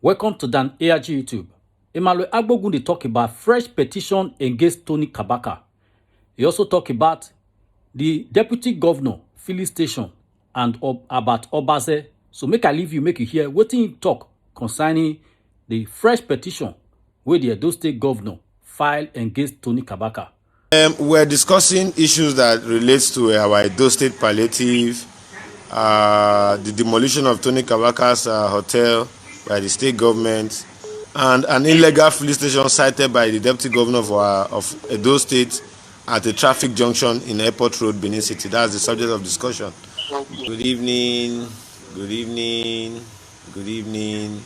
Welcome to Dan ARG YouTube. Emmanuel Agbogun dey talk about fresh petition against Tony Kabaka. He also talk about the deputy governor filling station and about Obase. So make I leave you, make you hear wetin he talk concerning the fresh petition wey the Edo State governor filed against Tony Kabaka. We're discussing issues that relates to our Edo State palliative, the demolition of Tony Kabaka's hotel by the state government, and an illegal filling station cited by the deputy governor of Edo State at a traffic junction in Airport Road, Benin City. That's the subject of discussion. Good evening, good evening, good evening,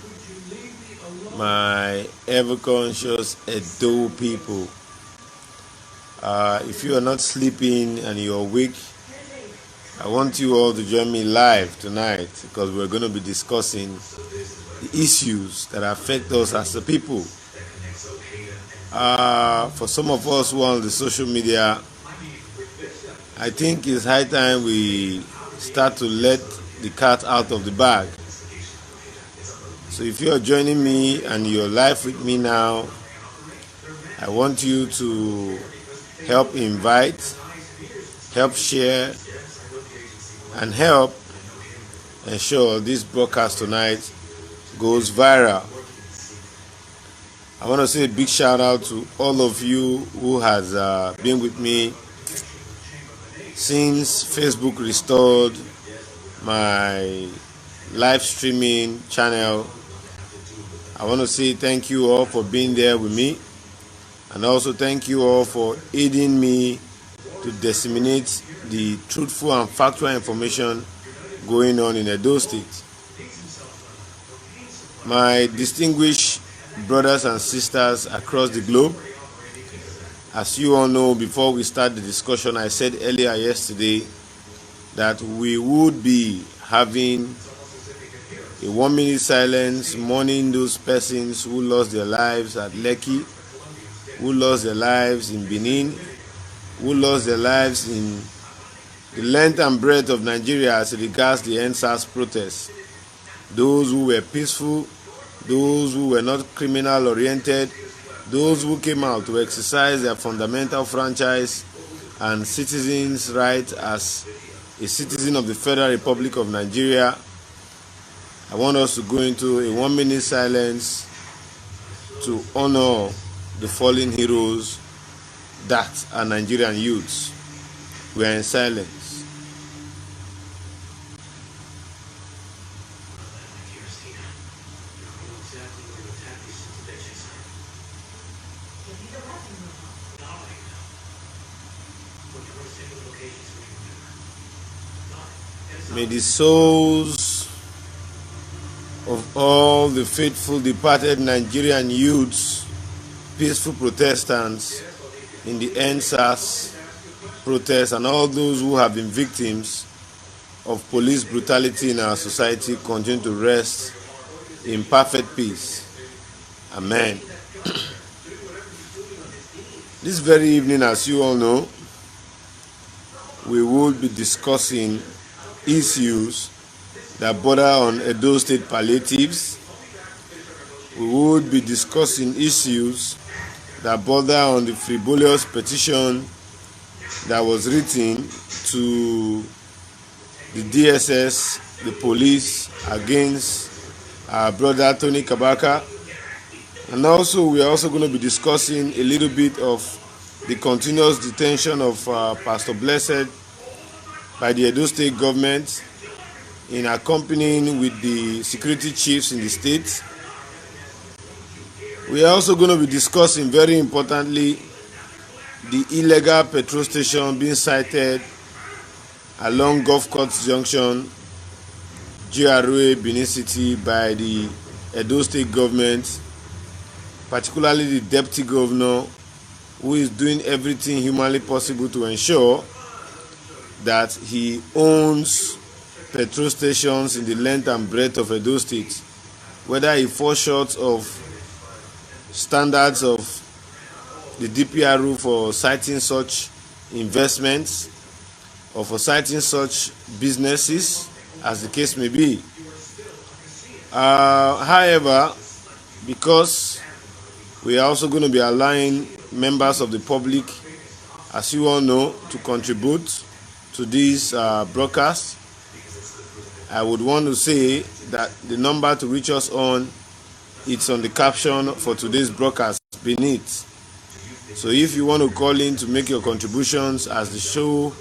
my ever-conscious Edo people. If you are not sleeping and you're awake, I want you all to join me live tonight because we're going to be discussing the issues that affect us as a people. For some of us who are on the social media, I think it's high time we start to let the cat out of the bag. So if you're joining me and you're live with me now, I want you to help invite, help share, and help ensure this broadcast tonight goes viral. I want to say a big shout out to all of you who has been with me since Facebook restored my live streaming channel. I want to say thank you all for being there with me, and also thank you all for aiding me to disseminate the truthful and factual information going on in Edo State. My distinguished brothers and sisters across the globe, as you all know, before we start the discussion, I said earlier yesterday that we would be having a 1-minute silence mourning those persons who lost their lives at Lekki, who lost their lives in Benin, who lost their lives in the length and breadth of Nigeria as regards the NSAS protests. Those who were peaceful, those who were not criminal oriented, those who came out to exercise their fundamental franchise and citizens' right as a citizen of the Federal Republic of Nigeria. I want us to go into a 1-minute silence to honor the fallen heroes that are Nigerian youths. We are in silence. May the souls of all the faithful departed Nigerian youths, peaceful protestants in the NSAS protests, and all those who have been victims of police brutality in our society continue to rest in perfect peace. Amen. This very evening, as you all know, we will be discussing issues that border on Edo State palliatives. We would be discussing issues that border on the frivolous petition that was written to the DSS, the police, against our brother Tony Kabaka. And also, we are also going to be discussing a little bit of the continuous detention of Pastor Blessed by the Edo State government in accompanying with the security chiefs in the state. We are also going to be discussing, very importantly, the illegal petrol station being sited along Golf Course Junction, GRA, Benin City, by the Edo State government, particularly the deputy governor, who is doing everything humanly possible to ensure that he owns petrol stations in the length and breadth of Edo State, whether he falls short of standards of the DPRU for citing such investments or for citing such businesses, as the case may be. However, because we are also going to be allowing members of the public, as you all know, to contribute to these broadcasts. I would want to say that the number to reach us on, it's on the caption for today's broadcast beneath. So if you want to call in to make your contributions as the show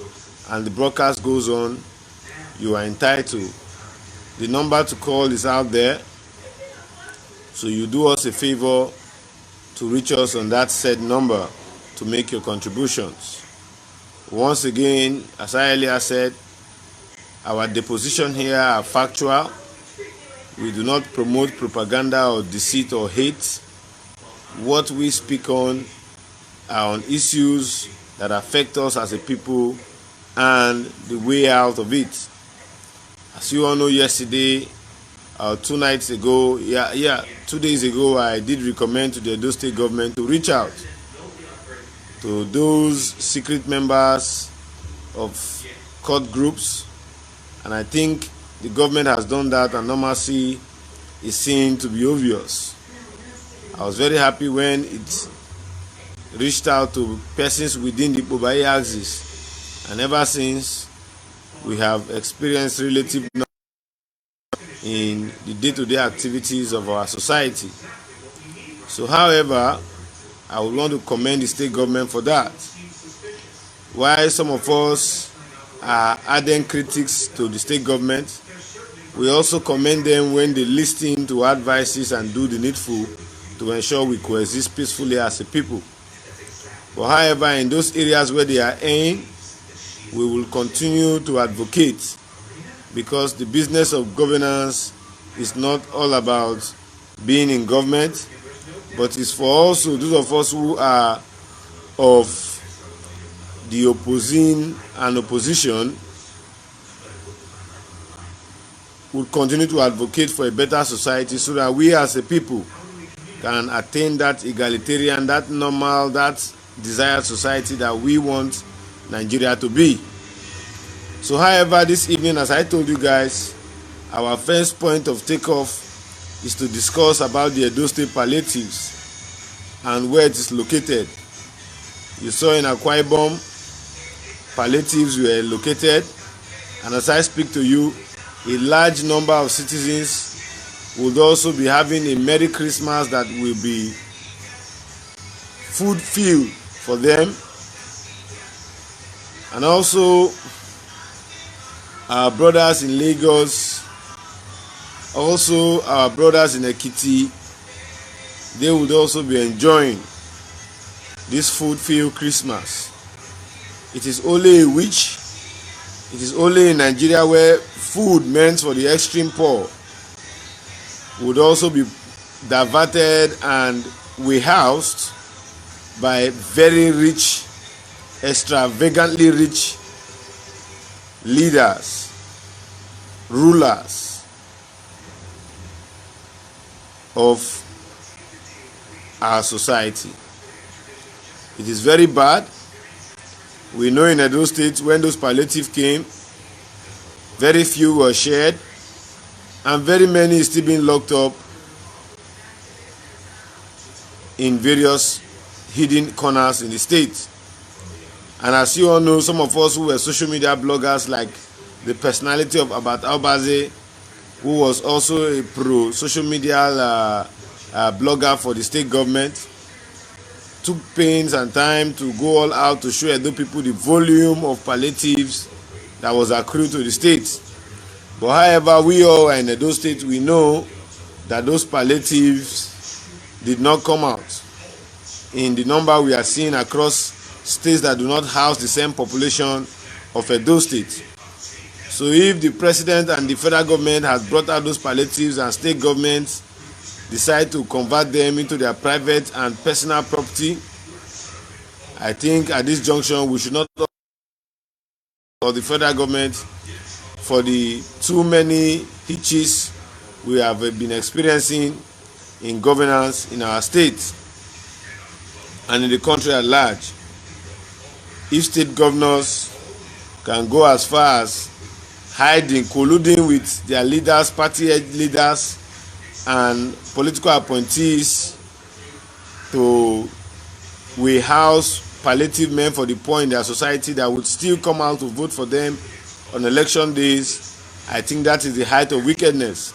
and the broadcast goes on, you are entitled. The number to call is out there. So you do us a favor to reach us on that said number to make your contributions. Once again, as I earlier said, our deposition here are factual. We do not promote propaganda or deceit or hate. What we speak on are on issues that affect us as a people and the way out of it. As you all know, yesterday, 2 days ago, I did recommend to the Edo State government to reach out to those secret members of court groups, and I think the government has done that, and normalcy is seen to be obvious. I was very happy when it reached out to persons within the Bobai axis, and ever since we have experienced relative in the day-to-day activities of our society. So, however, I would want to commend the state government for that. While some of us are ardent critics to the state government, we also commend them when they listen to advices and do the needful to ensure we coexist peacefully as a people. But however, in those areas where they are in, we will continue to advocate, because the business of governance is not all about being in government, but it's for also those of us who are of the opposing and opposition will continue to advocate for a better society, so that we as a people can attain that egalitarian, that normal, that desired society that we want Nigeria to be. So, however, this evening, as I told you guys, our first point of takeoff is to discuss about the Edo State palliatives and where it is located. You saw in Akwa Ibom, palliatives were located, and as I speak to you, a large number of citizens would also be having a Merry Christmas that will be food-filled for them. And also, our brothers in Lagos, also our brothers in Ekiti, they would also be enjoying this food-filled Christmas. It is only a wish. It is only in Nigeria where food meant for the extreme poor would also be diverted and warehoused by very rich, extravagantly rich leaders, rulers of our society. It is very bad. We know in Edo State, when those palliatives came, very few were shared, and very many still being locked up in various hidden corners in the state. And as you all know, some of us who were social media bloggers, like the personality of Abat Albaze, who was also a pro-social media blogger for the state government, took pains and time to go all out to show Edo people the volume of palliatives that was accrued to the state. But however, we all are in Edo State, we know that those palliatives did not come out in the number we are seeing across states that do not house the same population of Edo State. So if the president and the federal government has brought out those palliatives and state governments decide to convert them into their private and personal property, I think at this junction we should not for the federal government for the too many hitches we have been experiencing in governance in our state and in the country at large. If state governors can go as far as hiding, colluding with their leaders, party leaders, and political appointees to warehouse palliative men for the poor in their society that would still come out to vote for them on election days, I think that is the height of wickedness.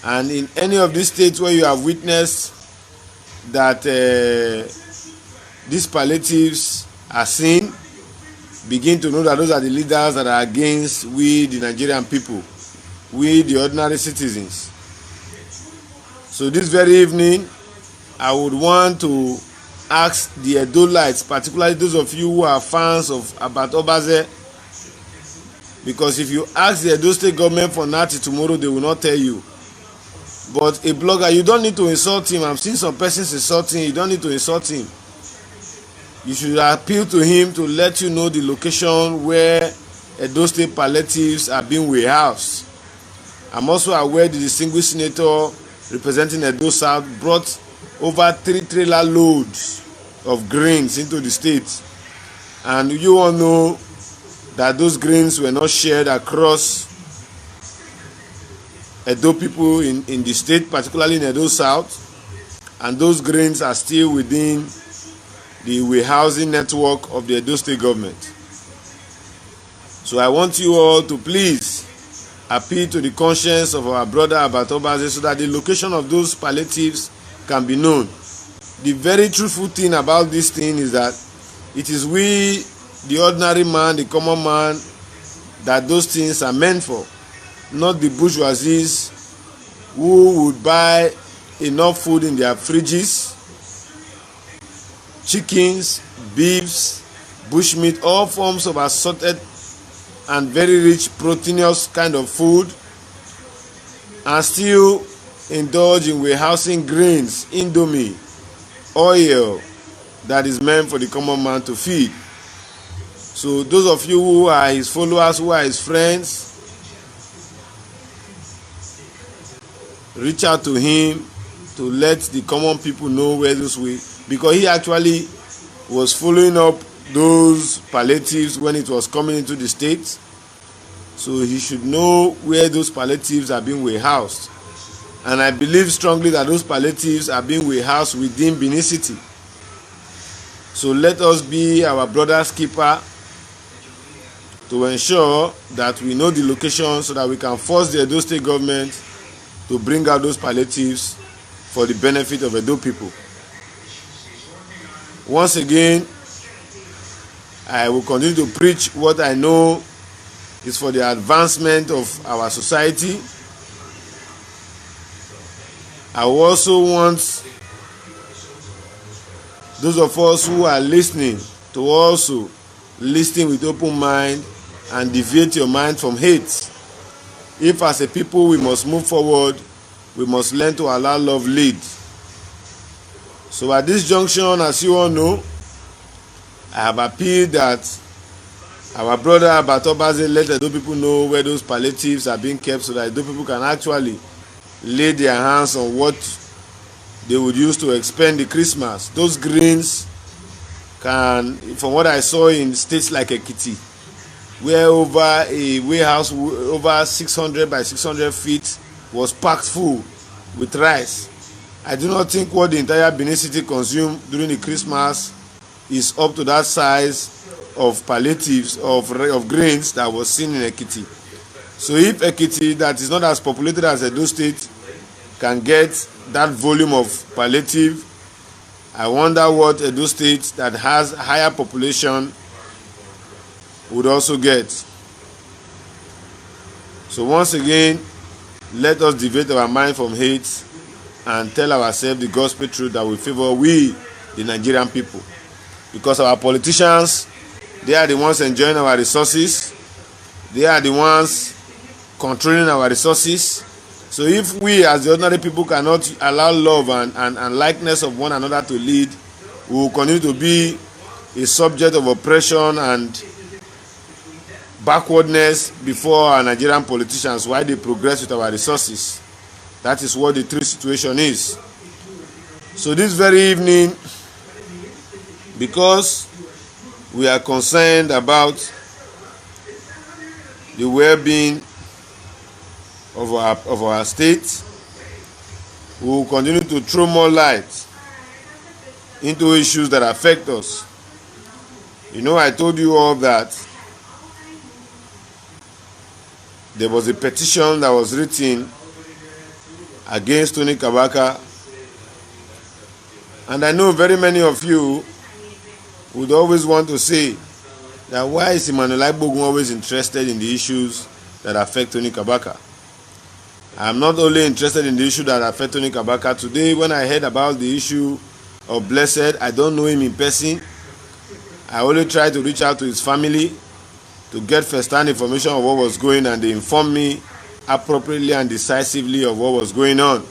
And in any of these states where you have witnessed that these palliatives are seen, begin to know that those are the leaders that are against we, the Nigerian people, we, the ordinary citizens. So this very evening, I would want to ask the Edolites, particularly those of you who are fans of Abat Obaze, because if you ask the Edo State government for Nati tomorrow, they will not tell you. But a blogger, you don't need to insult him. I'm seeing some persons insulting him. You don't need to insult him. You should appeal to him to let you know the location where Edo State palliatives are being warehoused. I'm also aware the distinguished senator representing Edo South brought over 3 trailer loads of grains into the state. And you all know that those grains were not shared across Edo people in the state, particularly in Edo South. And those grains are still within the warehousing network of the Edo State government. So I want you all to please appeal to the conscience of our brother Abat Obaze so that the location of those palliatives can be known. The very truthful thing about this thing is that it is we, the ordinary man, the common man, that those things are meant for, not the bourgeoisies who would buy enough food in their fridges, chickens, beefs, bushmeat, all forms of assorted and very rich proteinous kind of food, and still indulge in warehousing grains, indomie, oil that is meant for the common man to feed. So those of you who are his followers, who are his friends, reach out to him to let the common people know where those way, because he actually was following up those palliatives when it was coming into the state. So he should know where those palliatives are being warehoused. And I believe strongly that those palliatives are being warehoused within Benin City. So let us be our brother's keeper to ensure that we know the location so that we can force the Edo State government to bring out those palliatives for the benefit of Edo people. Once again, I will continue to preach what I know is for the advancement of our society. I also want those of us who are listening to also listen with open mind and deviate your mind from hate. If as a people we must move forward, we must learn to allow love lead. So at this junction, as you all know, I have appealed that our brother Abat Obaze let Edo people know where those palliatives are being kept so that Edo people can actually lay their hands on what they would use to expend the Christmas. Those grains can, from what I saw in states like Ekiti, where over a warehouse over 600 by 600 feet was packed full with rice. I do not think what the entire Benin City consumed during the Christmas is up to that size of palliatives of grains that was seen in Ekiti. So if Ekiti, that is not as populated as Edo State, can get that volume of palliative, I wonder what Edo State, that has higher population, would also get. So once again, let us deviate our mind from hate and tell ourselves the gospel truth that will favor we, the Nigerian people. Because our politicians, they are the ones enjoying our resources. They are the ones controlling our resources. So if we as the ordinary people cannot allow love and likeness of one another to lead, we will continue to be a subject of oppression and backwardness before our Nigerian politicians while they progress with our resources. That is what the true situation is. So this very evening, because we are concerned about the well-being of our state, We will continue to throw more light into issues that affect us. You know, I told you all that there was a petition that was written against Tony Kabaka, and I know very many of you would always want to say that why is Emmanuel Agbogun always interested in the issues that affect Tony Kabaka? I am not only interested in the issue that affect Tony Kabaka. Today, when I heard about the issue of Blessed, I don't know him in person. I only tried to reach out to his family to get first-hand information of what was going on, and they informed me appropriately and decisively of what was going on.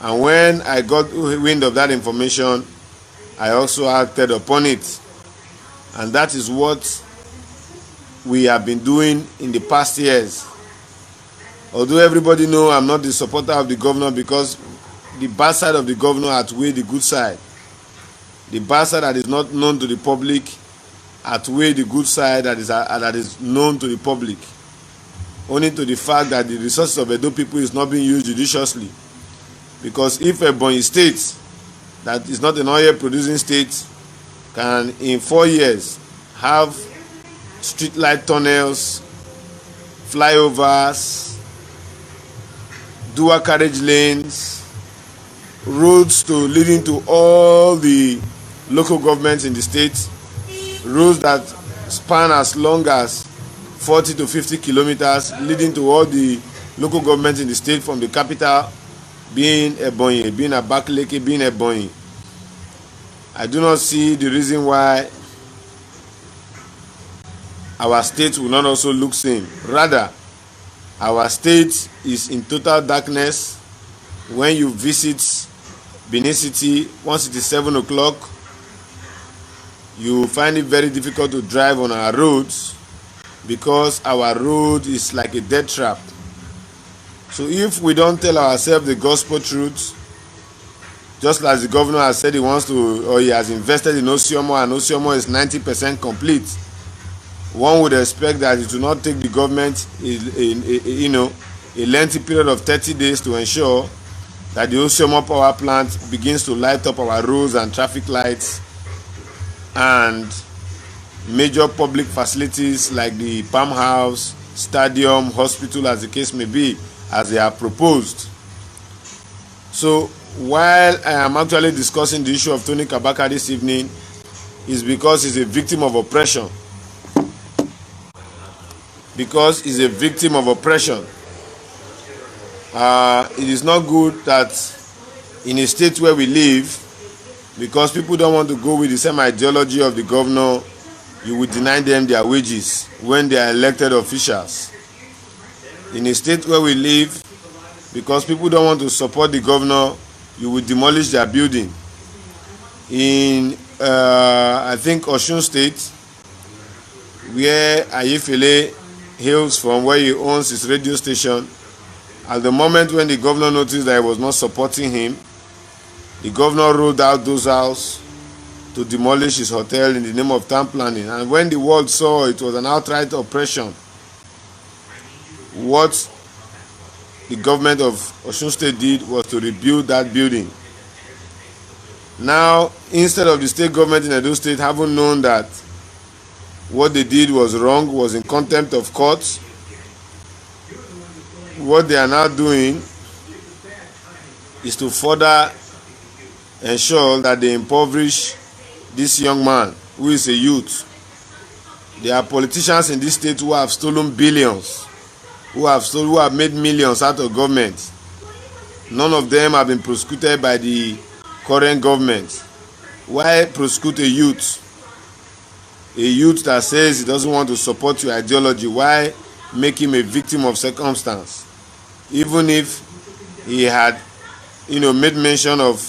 And when I got wind of that information, I also acted upon it. And that is what we have been doing in the past years. Although everybody knows I'm not the supporter of the governor, because the bad side of the governor outweigh the good side. The bad side that is not known to the public outweigh the good side that is known to the public. Only to the fact that the resources of Edo people is not being used judiciously. Because if Ebonyi State, that is not an oil producing state, can in 4 years have street light tunnels, flyovers, dual carriage lanes, roads leading to all the local governments in the state, roads that span as long as 40 to 50 kilometers, leading to all the local governments in the state, from the capital being Ebonyi, being Abakaliki, being Ebonyi. I do not see the reason why our state will not also look same. Rather, our state is in total darkness. When you visit Benin City, once it is 7 o'clock, you find it very difficult to drive on our roads, because our road is like a death trap. So if we don't tell ourselves the gospel truth, just as the governor has said he wants to, or he has invested in Osiomo, and Osiomo is 90% complete, one would expect that it will not take the government a lengthy period of 30 days to ensure that the Osiomo power plant begins to light up our roads and traffic lights and major public facilities like the Palm House, stadium, hospital, as the case may be, as they are proposed. So while I am actually discussing the issue of Tony Kabaka this evening, is because he's a victim of oppression. Because he's a victim of oppression. It is not good that in a state where we live, because people don't want to go with the same ideology of the governor, you would deny them their wages when they are elected officials. In a state where we live, because people don't want to support the governor, you will demolish their building. In I think Osun State, where Ayefele hails from, where he owns his radio station, at the moment when the governor noticed that he was not supporting him, the governor rolled out those houses to demolish his hotel in the name of town planning. And when the world saw it was an outright oppression, what the government of Osun State did was to rebuild that building. Now, instead of the state government in Edo State having known that what they did was wrong, was in contempt of court, what they are now doing is to further ensure that they impoverish this young man who is a youth. There are politicians in this state who have stolen billions, who have made millions out of government. None of them have been prosecuted by the current government. Why prosecute a youth? A youth that says he doesn't want to support your ideology. Why make him a victim of circumstance? Even if he had, made mention of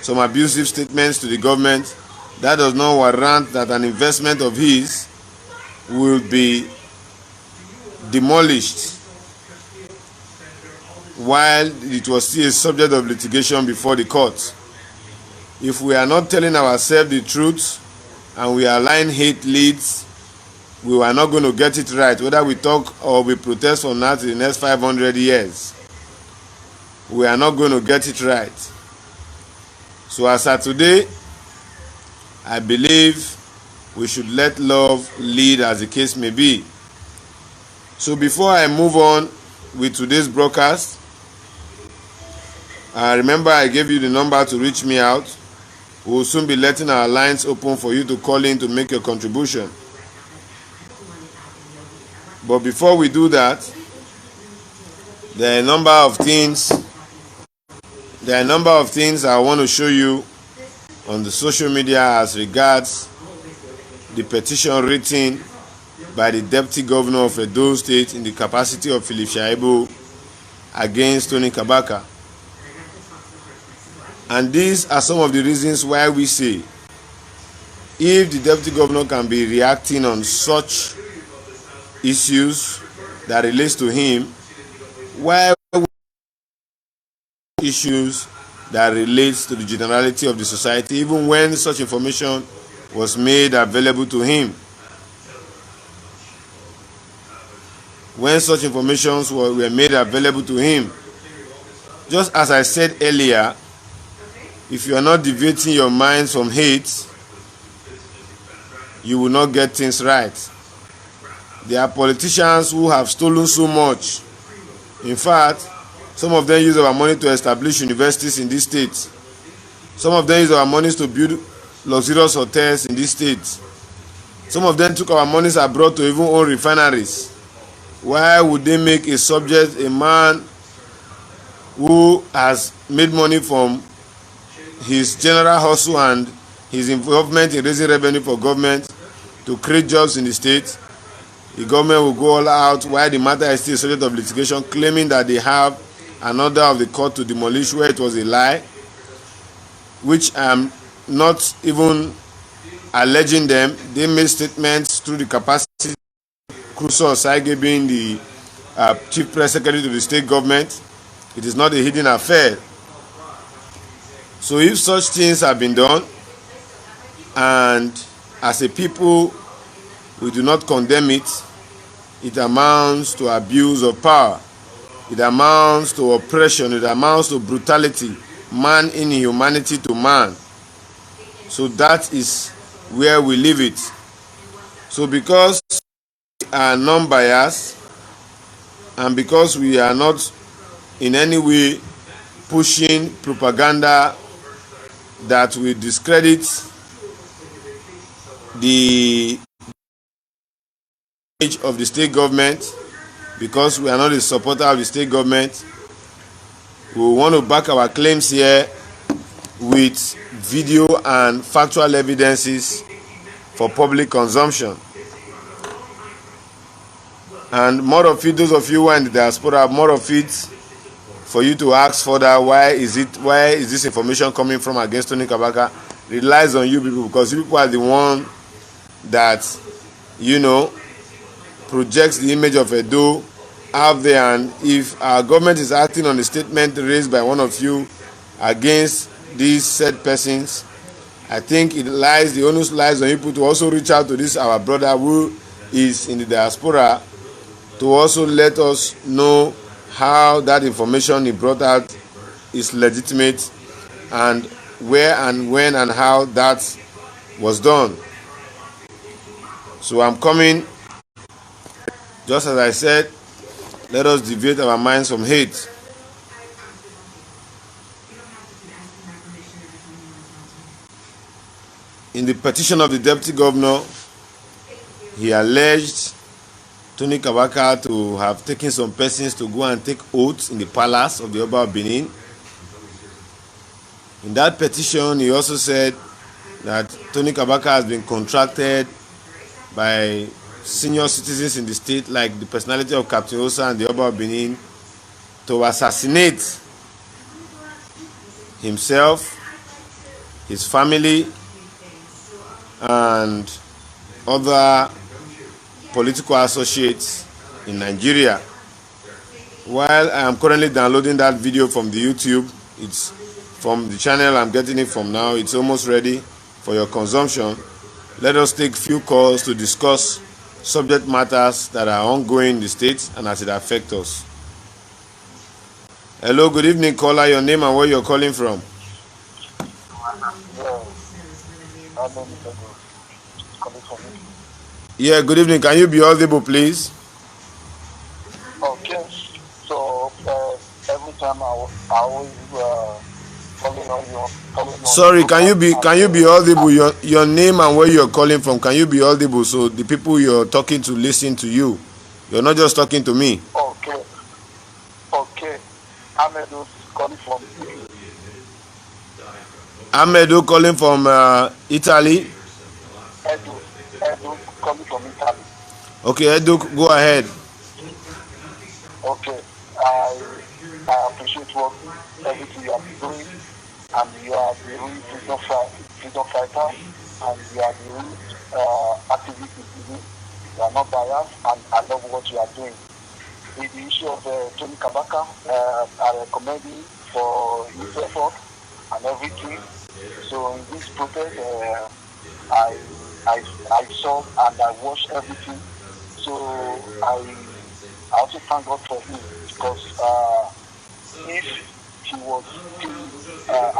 some abusive statements to the government, that does not warrant that an investment of his will be demolished while it was still a subject of litigation before the court. If we are not telling ourselves the truth and we are allowing hate leads, we are not going to get it right, whether we talk or we protest from now to the next 500 years. we are not going to get it right. So as of today, I believe we should let love lead, as the case may be. So before I move on with today's broadcast, remember I gave you the number to reach me out. We will soon be letting our lines open for you to call in to make your contribution. But before we do that, there are a number of things I want to show you on the social media as regards the petition written by the Deputy Governor of Edo State in the capacity of Philip Shaibu against Tony Kabaka. And these are some of the reasons why we say, if the Deputy Governor can be reacting on such issues that relates to him, why issues that relates to the generality of the society, even when such information was made available to him? When such informations were made available to him, just as I said earlier, if you are not deviating your minds from hate, you will not get things right. There are politicians who have stolen so much. In fact, some of them use our money to establish universities in this state. Some of them use our money to build luxurious hotels in this state. Some of them took our monies abroad to even own refineries. Why would they make a subject, a man who has made money from his general hustle and his involvement in raising revenue for government to create jobs in the state? The government will go all out while the matter is still a subject of litigation, claiming that they have an order of the court to demolish, where it was a lie, which I am not even alleging them. They made statements through the capacity Crusoe Saige being the chief press secretary to the state government. It is not a hidden affair. So if such things have been done, and as a people we do not condemn it, it amounts to abuse of power. It amounts to oppression. It amounts to brutality, man inhumanity to man. So that is where we leave it. So because we are non-biased, and because we are not in any way pushing propaganda that will discredit the image of the state government, because we are not a supporter of the state government, we want to back our claims here with video and factual evidences for public consumption. And more of it, those of you who are in the diaspora, more of it for you to ask further, why is this information coming from against Tony Kabaka, relies on you people, because you people are the one that, projects the image of Edo out there. And if our government is acting on a statement raised by one of you against these said persons, I think the onus lies on people to also reach out to this our brother who is in the diaspora, to also let us know how that information he brought out is legitimate, and where and when and how that was done. So I'm coming. Just as I said, let us deviate our minds from hate. In the petition of the Deputy Governor, he alleged Tony Kabaka to have taken some persons to go and take oaths in the palace of the Oba of Benin. In that petition, he also said that Tony Kabaka has been contracted by senior citizens in the state, like the personality of Captain Osa and the Oba of Benin, to assassinate himself, his family, and other political associates in Nigeria. While I am currently downloading that video from the YouTube, it's from the channel I'm getting it from now, it's almost ready for your consumption. Let us take few calls to discuss subject matters that are ongoing in the state and as it affects us. Hello, good evening, caller. Your name and where you're calling from? Yeah, good evening. Can you be audible, please? Okay. So every time I always calling on you. Sorry, can you be audible? Your name and where you're calling from. Can you be audible so the people you're talking to listen to you? You're not just talking to me. Okay. Amedu calling from Amedu calling from Italy. Edu calling from Italy. Okay, Edu, go ahead. Okay. I appreciate what everything you have been doing, and you are the real freedom fighter, and you are the real activist. You are not biased, and I love what you are doing. With the issue of Tony Kabaka, I recommend you for his effort and everything. So in this protest, I saw and I watched everything. So I also thank God for him, because if he was still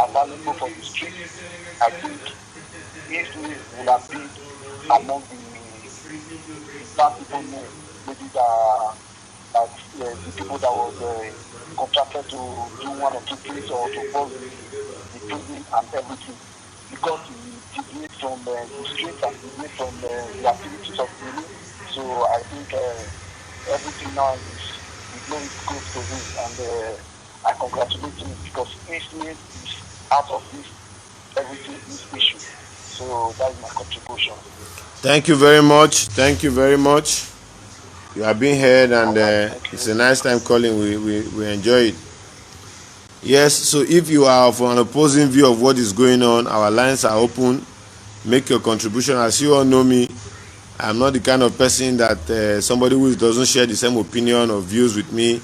available for the street, I think his name would have been among the bad people name, maybe the people that was contracted to do one or two things or to bust the prison and everything, because he deviated from the streets and deviated from the activities of the union. So I think everything now is glory goes to him, and I congratulate him, because his name is out of this everything this issue. So that is my contribution. Thank you very much. Thank you very much. You are being heard, and it's a nice time calling. We enjoy it. Yes, so if you are of an opposing view of what is going on, our lines are open. Make your contribution. As you all know me, I'm not the kind of person that somebody who doesn't share the same opinion or views with me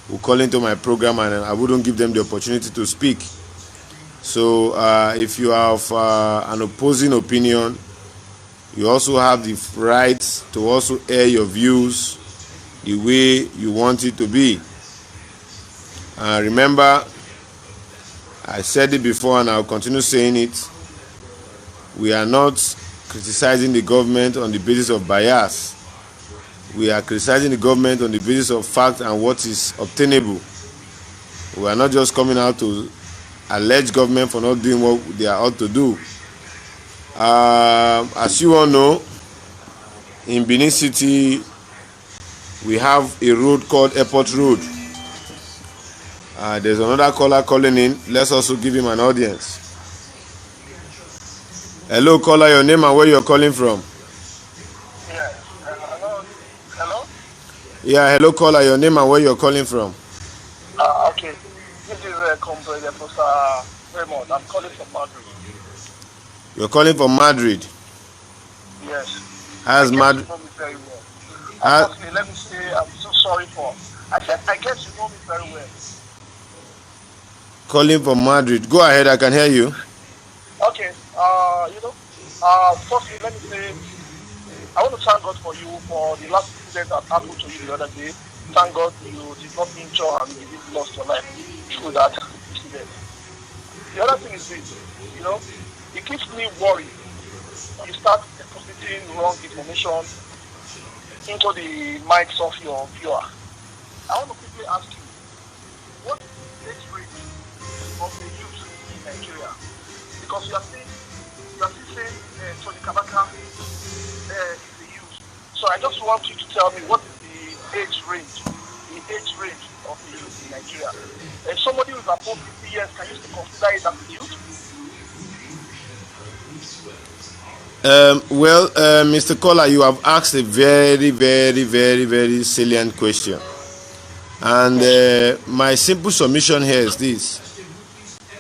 will call into my program and I wouldn't give them the opportunity to speak. So if you have an opposing opinion, you also have the right to also air your views the way you want it to be. Remember, I said it before and I'll continue saying it. We are not criticizing the government on the basis of bias. We are criticizing the government on the basis of fact and what is obtainable. We are not just coming out to allege government for not doing what they are ought to do. As you all know, in Benin City, we have a road called Airport Road. There's another caller calling in. Let's also give him an audience. Hello, caller, your name and where you're calling from. Yeah. Hello? Yeah, hello, caller, your name and where you're calling from. Okay. This is Comrade Professor Raymond. I'm calling from Madrid. You're calling from Madrid? Yes. How's Madrid? You know me very well. Firstly, let me say I'm so sorry for. I guess you know me very well. Calling from Madrid. Go ahead, I can hear you. Okay. Firstly, let me say I want to thank God for you for the last incident that happened to you the other day. Thank God you did not injure and you didn't lose your life through that incident. The other thing is this, it keeps me worried. You start depositing wrong information into the minds of your viewer. I want to quickly ask you, what is the age rate of the youth in Nigeria? Because you are still saying Tony Kabaka is the youth. So I just want you to tell me what is the age range of the youth in Nigeria. If somebody who is above 50 years, can you still consider it as a youth? Mr. Caller, you have asked a very, very, very, very salient question. And my simple submission here is this.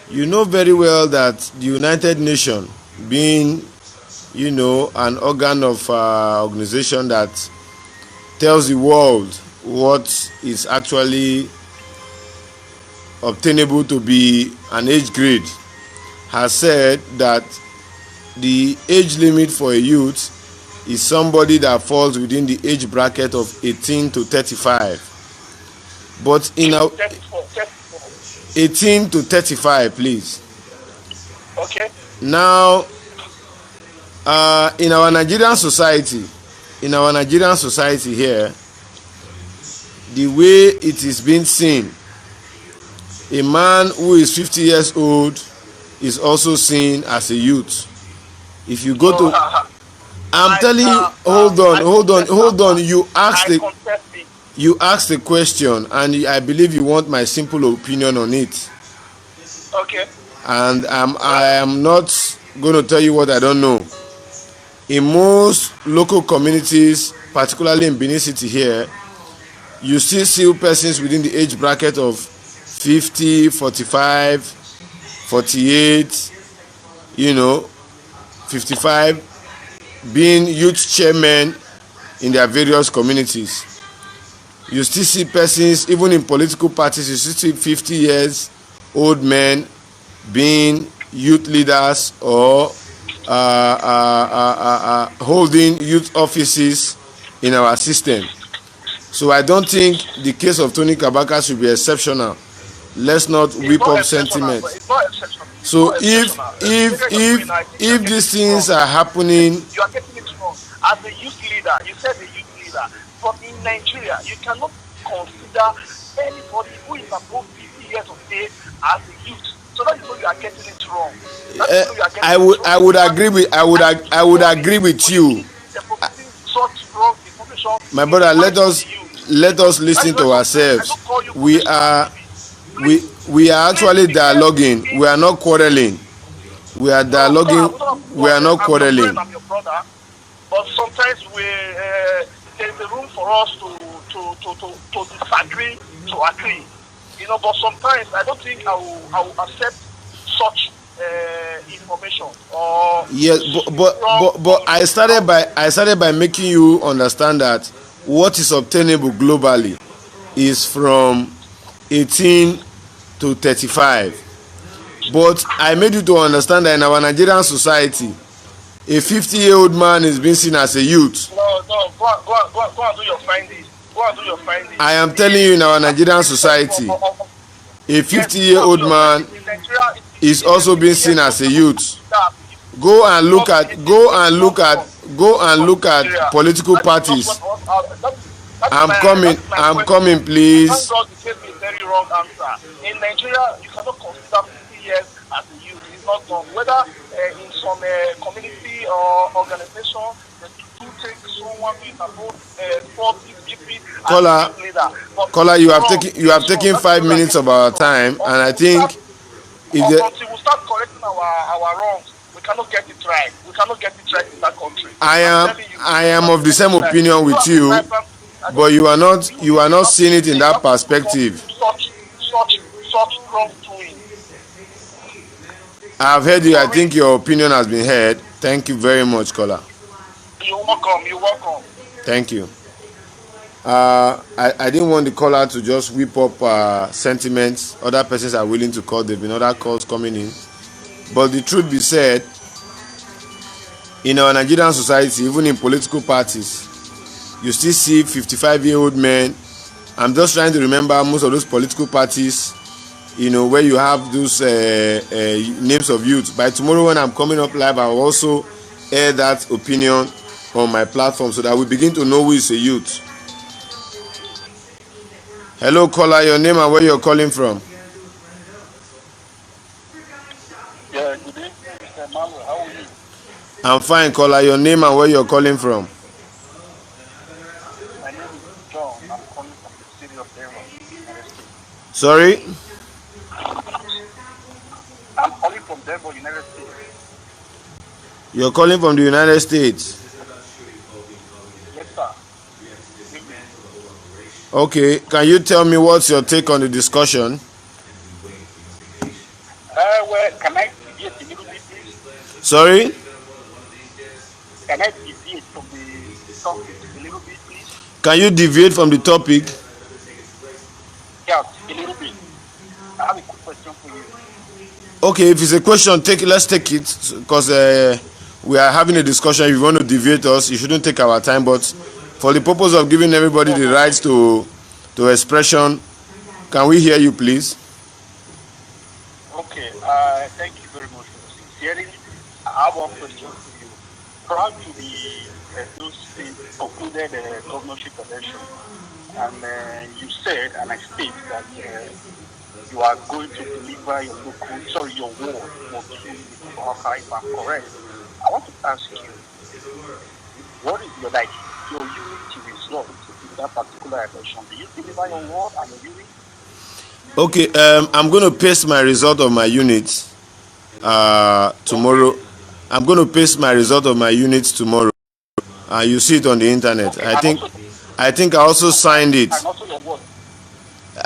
You know very well that the United Nations, being, an organ of organization that tells the world what is actually obtainable to be an age grade, has said that the age limit for a youth is somebody that falls within the age bracket of 18 to 35. But in our 18 to 35, please. Okay. Now, in our Nigerian society here, the way it is being seen, a man who is 50 years old is also seen as a youth. If you go to, I'm telling you, hold on. You asked the question, and I believe you want my simple opinion on it. Okay. And I am not going to tell you what I don't know. In most local communities, particularly in Benin City here, you still see persons within the age bracket of 50, 45, 48, 55, being youth chairmen in their various communities. You still see persons, even in political parties, you still see 50 years old men being youth leaders or holding youth offices in our system. So I don't think the case of Tony Kabaka should be exceptional. Let's not whip up sentiment. So if these things are happening, you are getting it wrong. As a youth leader, you said a youth leader, but in Nigeria, you cannot consider anybody who is above 50 years of age as a youth. So that is why you are getting it wrong. I would agree with you. My brother, let us listen to ourselves. We are actually dialoguing. We are not quarreling. We are dialoguing. We are not quarreling. I'm your brother, but sometimes there is a room for us to disagree, to agree. But sometimes I don't think I will accept such information. Or yes, but I started by making you understand that what is obtainable globally is from 18 to 35. But I made you to understand that in our Nigerian society, a 50-year-old man is being seen as a youth. No, go and do your findings. I am telling you, in our Nigerian society, a 50-year-old man is also being seen as a youth. Go and look at political parties. I'm coming, please. Thank God you gave me a very wrong answer. In Nigeria, you cannot consider 50 years as a youth. It's not done. Whether in some community or organization, they do take someone who is above 40, 50 Caller, you have taken 5 minutes of our time, and I think until we start correcting our wrongs, we cannot get it right. We cannot get it right in that country. I am of the same opinion with you, but you are not seeing it in that perspective. Such wrongdoing. I have heard you. I think your opinion has been heard. Thank you very much, caller. You're welcome. Thank you. I didn't want the caller to just whip up sentiments. Other persons are willing to call. There have been other calls coming in. But the truth be said, in our Nigerian society, even in political parties, you still see 55-year-old men. I'm just trying to remember most of those political parties, where you have those names of youth. By tomorrow when I'm coming up live, I will also air that opinion on my platform so that we begin to know who is a youth. Hello, caller, your name and where you're calling from. Yeah, good evening, Mr. Emmanuel. How are you? I'm fine, caller, your name and where you're calling from. My name is John. I'm calling from the city of Denver, United States. Sorry? I'm calling from Denver, United States. You're calling from the United States? Yes, sir. Okay, can you tell me what's your take on the discussion? Well, can I deviate a little bit, please? Sorry? Can I deviate from the topic a little bit, please? Can you deviate from the topic? Yeah, a little bit. I have a quick question for you. Okay, if it's a question, let's take it, because we are having a discussion. If you want to deviate us, you shouldn't take our time, but for the purpose of giving everybody the rights to expression, can we hear you, please? Okay, thank you very much for sincerity. I have one question for you. Prior to the those state concluded governorship election, and you said, and I state that you are going to deliver your your word for Kabaka, if I'm correct. I want to ask you, what is your unity result in that particular election? Do you deliver your word and your unity? Okay, I'm going to paste my result of my unit tomorrow. I'm going to paste my result of my unit tomorrow. You see it on the internet. Okay, I think I also signed it. and also your word.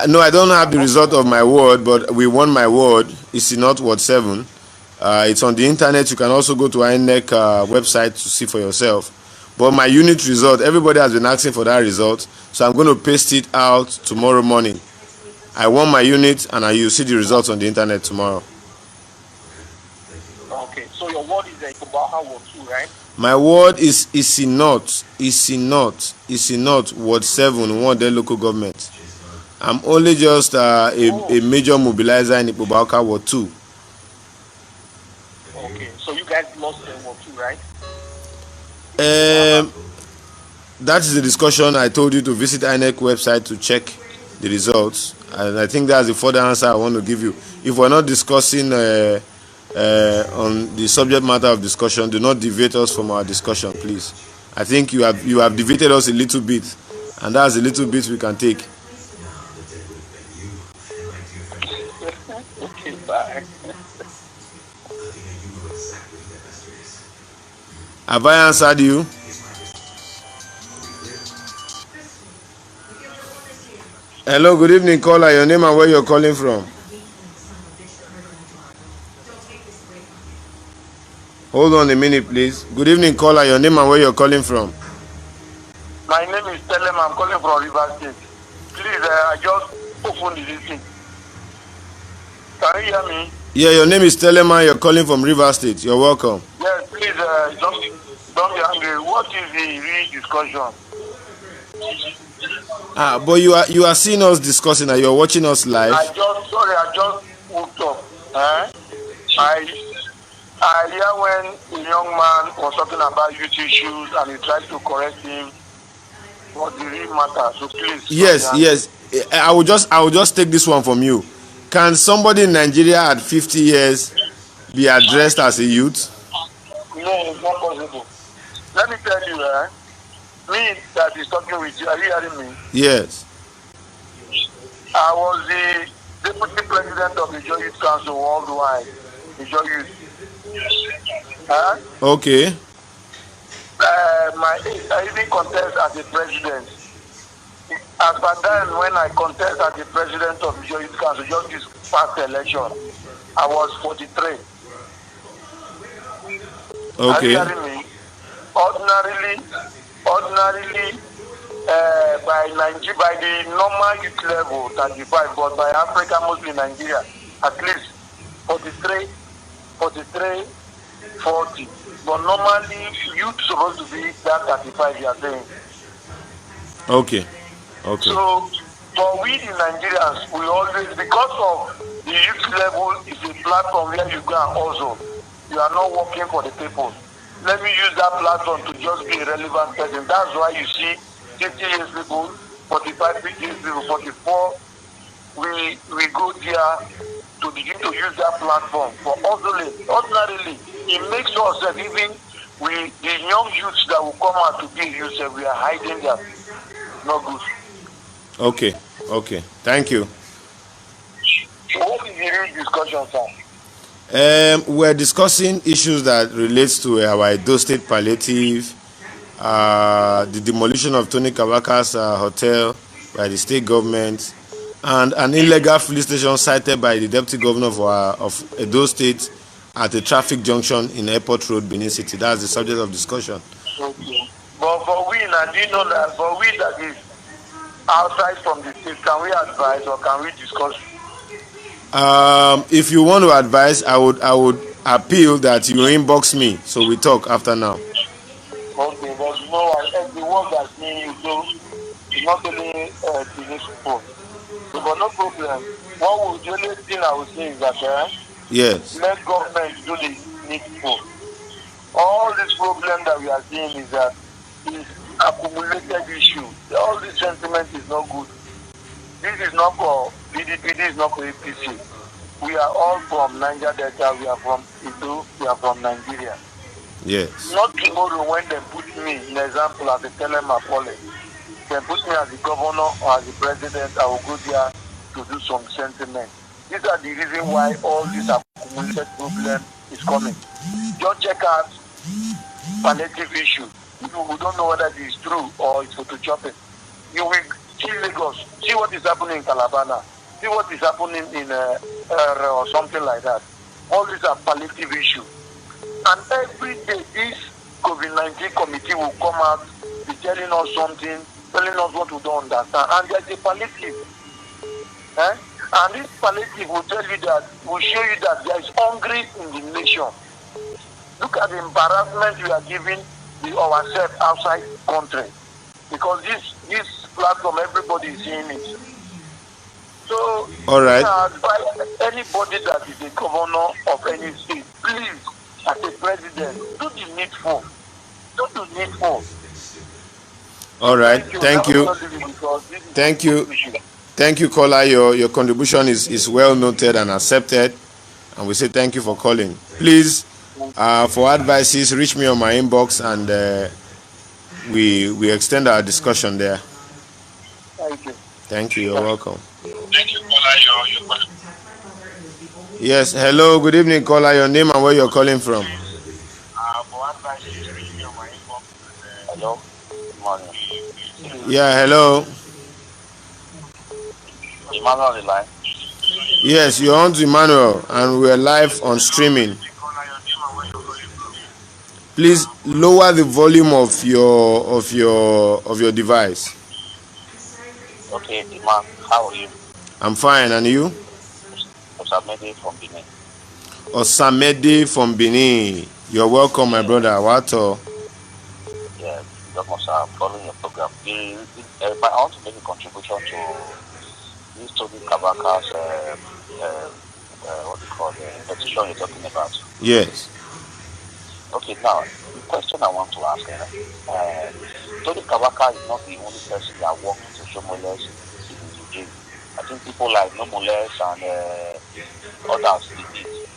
No, I don't have the result of my ward, but we won my ward. It's not Ward 7. It's on the internet. You can also go to INEC website to see for yourself. But my unit result, everybody has been asking for that result, so I'm going to paste it out tomorrow morning. I won my unit, and you'll see the results on the internet tomorrow. Okay, so your word is a Kabaka word 2, right? My ward is Isinot, Ward 7, Ward local government. I'm only just a major mobilizer in Kabaka Ward 2. Okay, so you guys lost Ward 2, right? That is the discussion. I told you to visit INEC website to check the results, and I think that's the further answer I want to give you. If we're not discussing on the subject matter of discussion, do not deviate us from our discussion, please. I think you have deviated us a little bit, and that's a little bit we can take. Okay, bye. Have I answered you? Hello, good evening, caller. Your name and where you're calling from? Hold on a minute, please. Good evening, caller. Your name and where you're calling from? My name is Telem. I'm calling from River State. Please, I just opened the listing. Can you hear me? Yeah, your name is Telema. You're calling from River State. You're welcome. Yes, please, don't be angry. What is the real discussion? But you are seeing us discussing and you're watching us live. I just woke up. I hear when a young man was talking about youth issues and he tried to correct him. What the real matter? So please. Yes. I will just take this one from you. Can somebody in Nigeria at 50 years be addressed as a youth? No, it's not possible. Let me tell you, me that is talking with you, are you hearing me? Yes. I was the deputy president of the Joy Youth Council worldwide. The Joy Youth. Okay. I even contest as the president. As per then, when I contest as the president of the Joy Youth Council, just this past election, I was 43. Okay. Are you hearing me? Ordinarily, by the normal youth level, 35, but by Africa, mostly Nigeria, at least 43, 40. But normally, youth supposed to be that 35, you are saying. Okay. So, for we the Nigerians, we always, because of the youth level is a platform where you go and also, you are not working for the people. Let me use that platform to just be a relevant person. That's why you see 50 years people, 45 years people, 44, we go there to begin to use that platform for hustling. Ordinarily, it makes us that even the young youths that will come out to be youths, we are hiding them. Not good. Okay. Thank you. So what is the real discussion, sir? We're discussing issues that relates to our Edo State palliative, the demolition of Tony Kabaka's hotel by the state government, and an illegal police station cited by the deputy governor of Edo State at a traffic junction in Airport Road, Benin City. That's the subject of discussion. Okay. But for we, now, do you know that for we that is outside from the state, can we advise or can we discuss? If you want to advise, I would appeal that you inbox me so we talk after now. Okay, but you know, the one that's me, so it's not only the people. So, but no problem. The only thing I would say is that Yes. Let government do the needful. All this problem that we are seeing is that is accumulated issue. All this sentiment is not good. This is not for PDP, this is not for APC. We are all from Niger Delta, we are from Ido, we are from Nigeria. Yes. Not tomorrow when they put me, in example, as a Telemapole, they put me as the governor or as the president, I will go there to do some sentiment. These are the reasons why all this accumulated problem is coming. Just check out palliative issue. We don't know whether it is true or it's photoshopping. You will see Lagos, see what is happening in Calabar, see what is happening in or something like that. All these are palliative issues. And every day this COVID-19 committee will come out, be telling us something, telling us what we don't understand. And there's a palliative. And this palliative will tell you that, will show you that there is hungry in the nation. Look at the embarrassment we are giving ourselves outside country. Because this platform, everybody is seeing it. So, all right. Anybody that is a governor of any state, please, as a president, do the needful. Do the needful. All right. Thank you. Thank you. Thank you, caller. Your contribution is well noted and accepted. And we say thank you for calling. Please, for advices, reach me on my inbox and we extend our discussion there. Thank you. Thank you. You're welcome. Thank you, caller. Yes. Hello. Good evening, caller. Your name and where you're calling from. For advices, reach me on my inbox. Hello. Good morning. Yeah. Hello. Emmanuel on the line. Yes, you're on to Emmanuel, and we're live on streaming. Please lower the volume of your device. Okay, Iman, how are you? I'm fine, and you? Osamede from Benin. Osamede from Benin. You're welcome, my brother. Wato. Yeah, I'm following your program. I want to make a contribution to this Tony Kabaka's what do you call the petition you're talking about. Yes. Okay, now the question I want to ask Tony Kabaka is not the only person that worked with social molest in the jail. I think people like No Molest and others did it.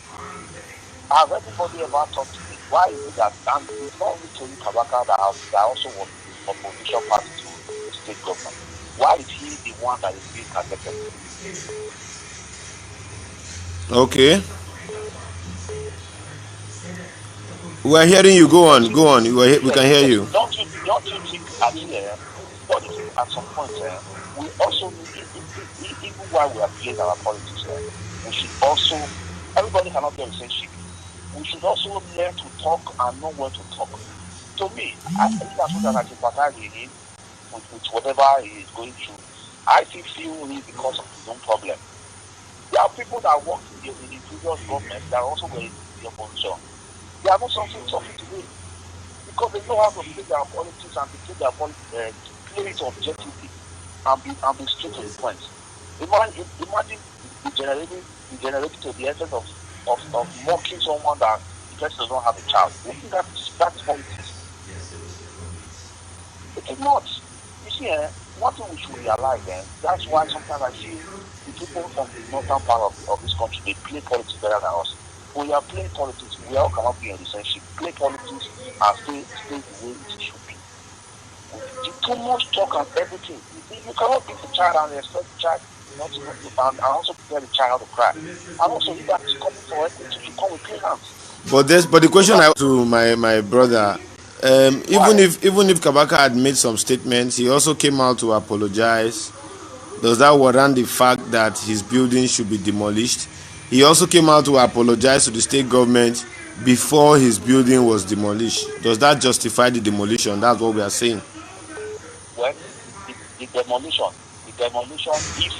Has everybody ever talked to me? Why is it that it's not only Tony Kabaka that also was opposition party to the state government? Why is he the one that is being targeted? Okay. We are hearing you. Go on. We can hear you. Don't you think at some point we also need, even while we are playing our politics, we should also, everybody cannot be on the same ship. We should also learn to talk and know when to talk. To me, I think that's what I sympathize with him with whatever he is going through. I still feel he because of his own problem. There are people that work in the previous government that also were in the opposition. They are not something to do because they know how to play their politics and to play it objectively and be straight to the point. Imagine degenerating to the essence of mocking someone that the person does not have a child. I think that's politics. It is not. You see, one thing we should realize, that's why sometimes I see the people from the northern part of this country, they play politics better than us. When we are playing politics, we all cannot be in the same ship. Play politics and stay the way it should be. Too much talk and everything. You cannot beat the child and expect the child not to and also prepare the child to cry. And also, if that is coming for equity, you come with clean hands. But the question I to my brother, even if Kabaka had made some statements, he also came out to apologize. Does that warrant the fact that his building should be demolished? He also came out to apologize to the state government before his building was demolished. Does that justify the demolition? That's what we are saying. Well, the demolition, if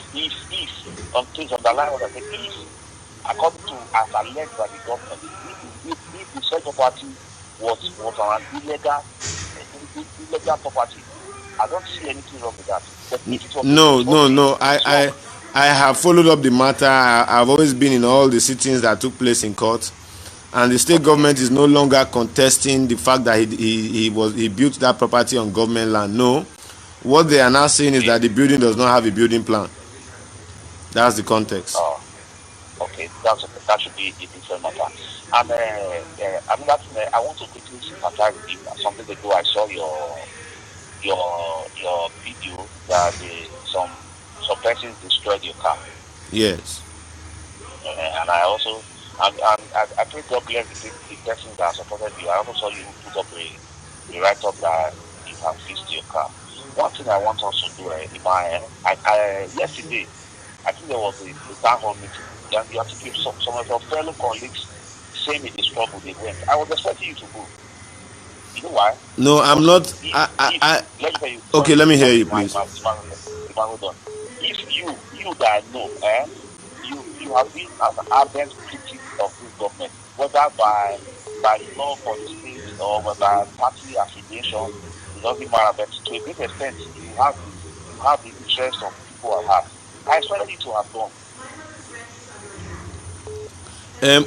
on things underline what I say, if according to as alleged by the government, if the said property was an illegal property, I don't see anything wrong with that. No. I have followed up the matter. I've always been in all the sittings that took place in court, and the state government is no longer contesting the fact that he built that property on government land. No, what they are now saying is that the building does not have a building plan. That's the context. Oh, okay, that should be a different matter. And another thing, I want to quickly sympathize with you. Something ago, I saw your video that some persons destroyed your car. Yes. And I also, I pray God bless the persons that supported you. I also saw you put up a write-up that you have fixed your car. One thing I want us to do, yesterday, I think there was a town hall meeting. And you have to give some of your fellow colleagues same in the struggle they went. I was expecting you to go. You know why? No, I'm not. Okay, let me hear you, please. If you that I know, you have been an ardent critic of this government, whether by law for the state or by party affiliation, it doesn't matter. But to a great extent, you have the interest of people at heart. I expected you to have gone.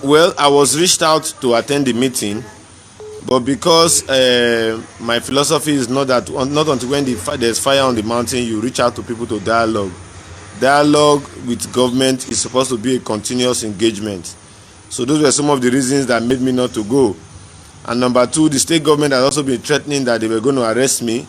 Well, I was reached out to attend the meeting, but because my philosophy is not until when there's fire on the mountain, you reach out to people to dialogue. Dialogue with government is supposed to be a continuous engagement. So those were some of the reasons that made me not to go. And number two, the state government has also been threatening that they were going to arrest me.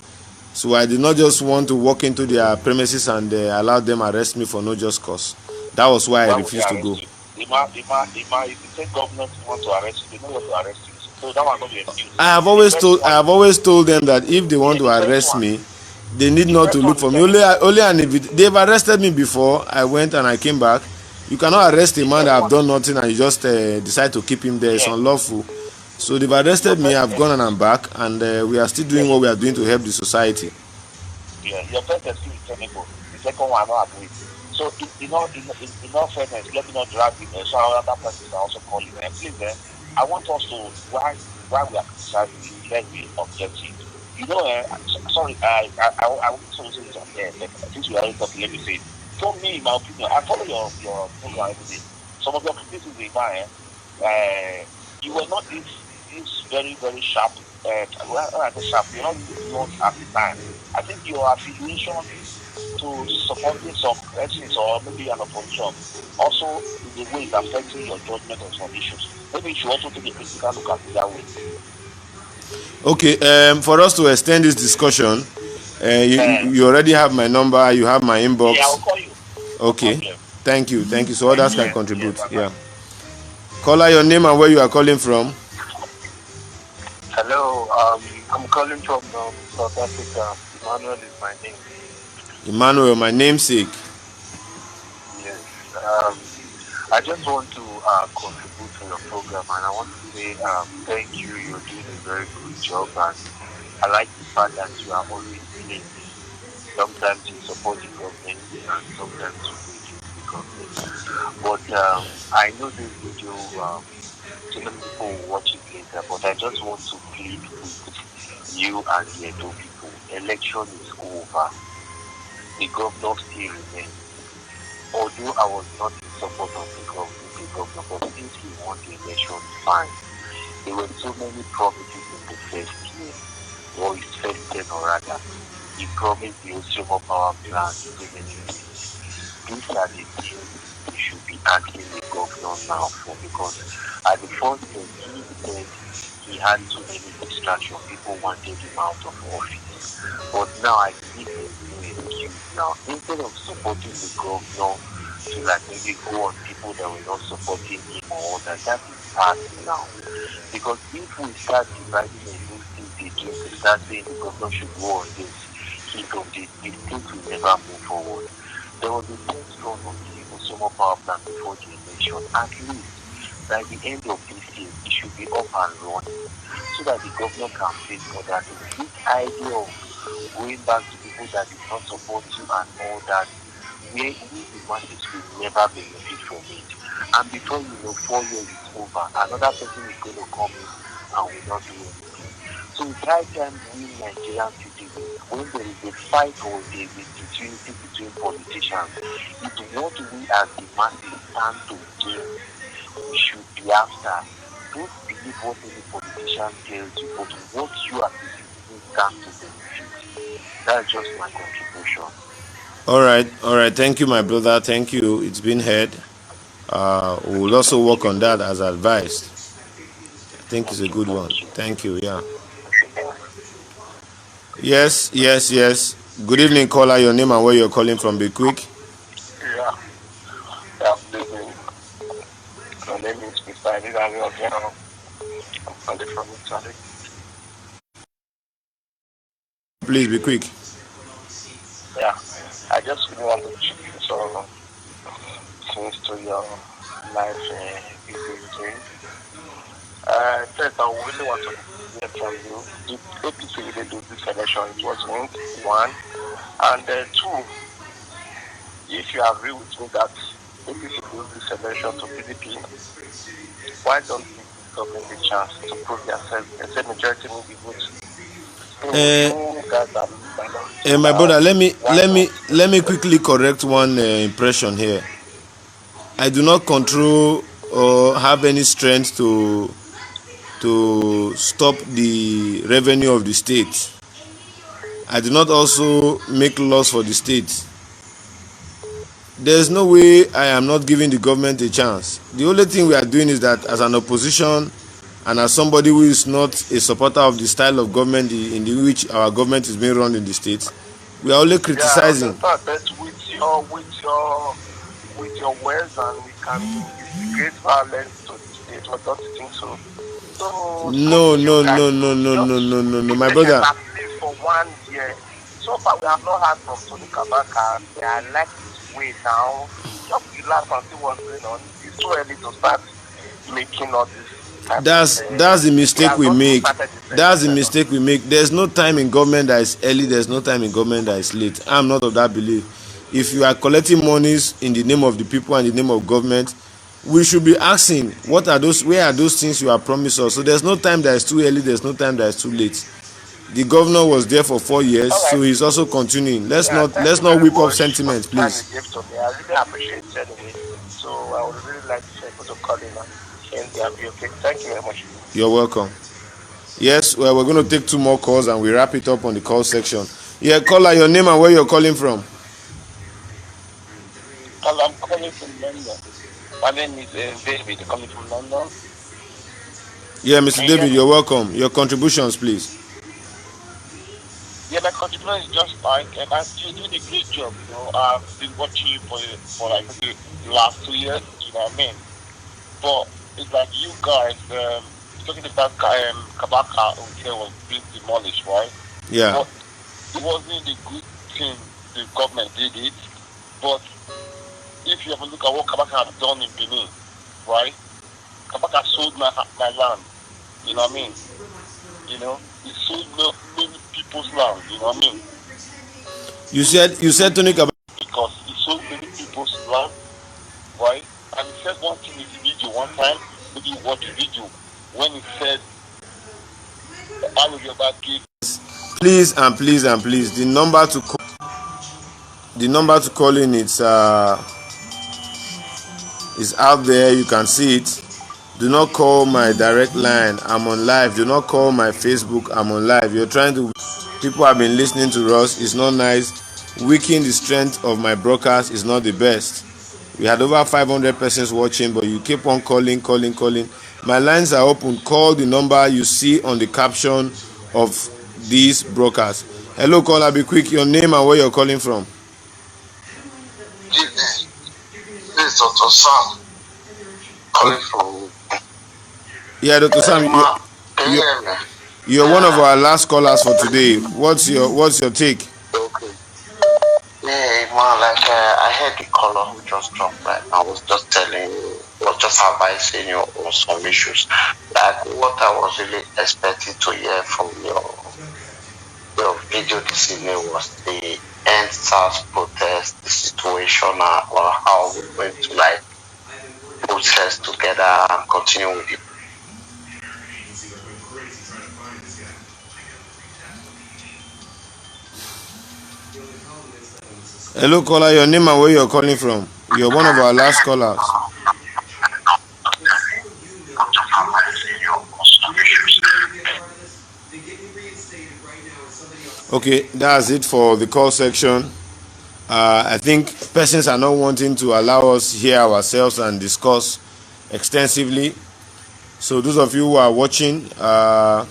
So I did not just want to walk into their premises and allow them arrest me for no just cause. That was why I refused to go. If the state government want to arrest you, they know what to arrest you. So that one not be excuse. I have always told them that if they want to arrest me, they need not to look for me. Only and if they've arrested me before, I went and I came back. You cannot arrest a man that have done nothing and you just decide to keep him there. It's unlawful. So they've arrested me. I've gone and I'm back, and we are still doing what we are doing to help the society. Yeah, your first excuse is technical. The second one, I don't agree. So in all fairness, let me not drag you. So other persons are also calling. Please, I want us to why we are criticizing, let's be objective. You know, sorry, I want to say this on there, but since we are already talking, let me say it. For me, in my opinion, I follow your program every day. Some of your criticisms in mine, you were not this very, very sharp. Sharp, you're not at the time. I think your affiliation to supporting some persons or maybe an opposition also the way it's affecting your judgment on some issues. Maybe you should also take a critical look at it that way. Okay, for us to extend this discussion, you already have my number, you have my inbox. Yeah, I'll call you. Okay, thank you. So others can contribute. Yeah. Caller, your name and where you are calling from. Hello, I'm calling from South Africa. Emmanuel is my name. Emmanuel, my namesake. Yes. I just want to contribute to your program, and I want to say thank you. You're doing a very good job, and I like the fact that you are always willing. Sometimes you support the government, and sometimes you hate the government. But I know this video, so many people will watch it later, but I just want to plead with you and the Edo people. Election is over. The governor still remains. Although I was not in support of the governor, but since he won the election, fine. There were so many promises in the first year, or his first term or rather. He promised the Ocean Power Plant, so many things. These are the things we should be asking the governor now for, because at the first term he said he had too many distractions. People wanted him out of office. But now I think there's no excuse now. Instead of supporting the governor to like maybe go on people that were not supporting him or that is past now. Because if we start dividing and those things again, we start saying the governor should go on this, the state will never move forward. There was a test run on the Osumo Power Plant before the election. At least by the end of this year, it should be up and running so that the governor can face other things. This idea of going back to people that did not support you and all that, where we the masses will never benefit from it. And before you know, 4 years is over, another person is going to come in and will not do anything. So it's high time we Nigerian citizens, when there is a fight or a disunity between politicians, it's what we as the masses stand to gain, we should be after. Don't believe what any politician tells you, but what you as a citizen stand to benefit. That's just my contribution. All right. Thank you, my brother. Thank you. It's been heard. We'll also work on that as advised. I think it's a good one. Thank you. Yeah. Yes. Good evening, caller. Your name and where you're calling from. Be quick. Yeah. Good evening. My name is Mr. Adidani. I'm calling from Italy. Please be quick. Yeah. I just really want to check some things to your life you've been doing. First, I really want to hear from you. The APC really do this election, it was one. And two, if you agree with me that APC do this election to PDP, why don't you give government the chance to prove themselves? They say majority will be good. My brother, let me quickly correct one impression here. I do not control or have any strength to stop the revenue of the state. I do not also make laws for the state. There's no way I am not giving the government a chance. The only thing we are doing is that as an opposition and as somebody who is not a supporter of the style of government in which our government is being run in the state, we are only criticizing. Yeah, but with your words, and we can instigate violence to the state. What don't you think so? No, my brother. At least for 1 year. So far, we have not heard from Tony Kabaka. I like his way now. Just relax and see what's going on. It's too early to start making all this. That's the mistake we make. That's the mistake we make. There's no time in government that is early. There's no time in government that is late. I'm not of that belief. If you are collecting monies in the name of the people and the name of government, we should be asking, what are those? Where are those things you have promised us? So there's no time that is too early. There's no time that is too late. The governor was there for 4 years, right. So he's also continuing. Let's not whip up sentiment, please. I really appreciate it anyway. So I would really like to say to call in and be okay. Thank you very much. You're welcome. Yes, well, we're going to take 2 more calls and we wrap it up on the call section. Yeah, caller, your name and where you're calling from. I'm calling from London. My name is David, calling from London. Yeah, Mr. David, you're welcome. Your contributions, please. Yeah, my contribution is just like, and you're doing a great job. You know, I've been watching you for like the last 2 years. You know what I mean? But it's like you guys talking about Kabaka hotel was being demolished, right? Yeah. But it wasn't a good thing the government did it. But if you have a look at what Kabaka has done in Benin, right? Kabaka sold my land. You know what I mean? You know, he sold many people's land. You know what I mean? You said Tony Kabaka because he sold many people's land, right? And he said one thing in the video one time. Maybe you watch the video when he said, "I will get back." Please, the number to call in is out there. You can see it. Do not call my direct line. I'm on live. Do not call my Facebook. I'm on live. People have been listening to us. It's not nice. Weakening the strength of my broadcast is not the best. We had over 500 persons watching, but you keep on calling. My lines are open. Call the number you see on the caption of this broadcast. Hello, caller. Be quick. Your name and where you're calling from. This is Dr. Sam calling from. Yeah, Dr. Sam, you're one of our last callers for today. What's your take? Okay. Yeah, man, like I heard the caller who just dropped, right? I was just advising you on some issues. Like what I was really expecting to hear from your video this evening was the end SARS protest, the situation, or how we're going to like protest together and continue with it. Hello, caller. Your name and where you're calling from? You're one of our last callers. Okay, that's it for the call section. I think persons are not wanting to allow us hear ourselves and discuss extensively. So those of you who are watching, I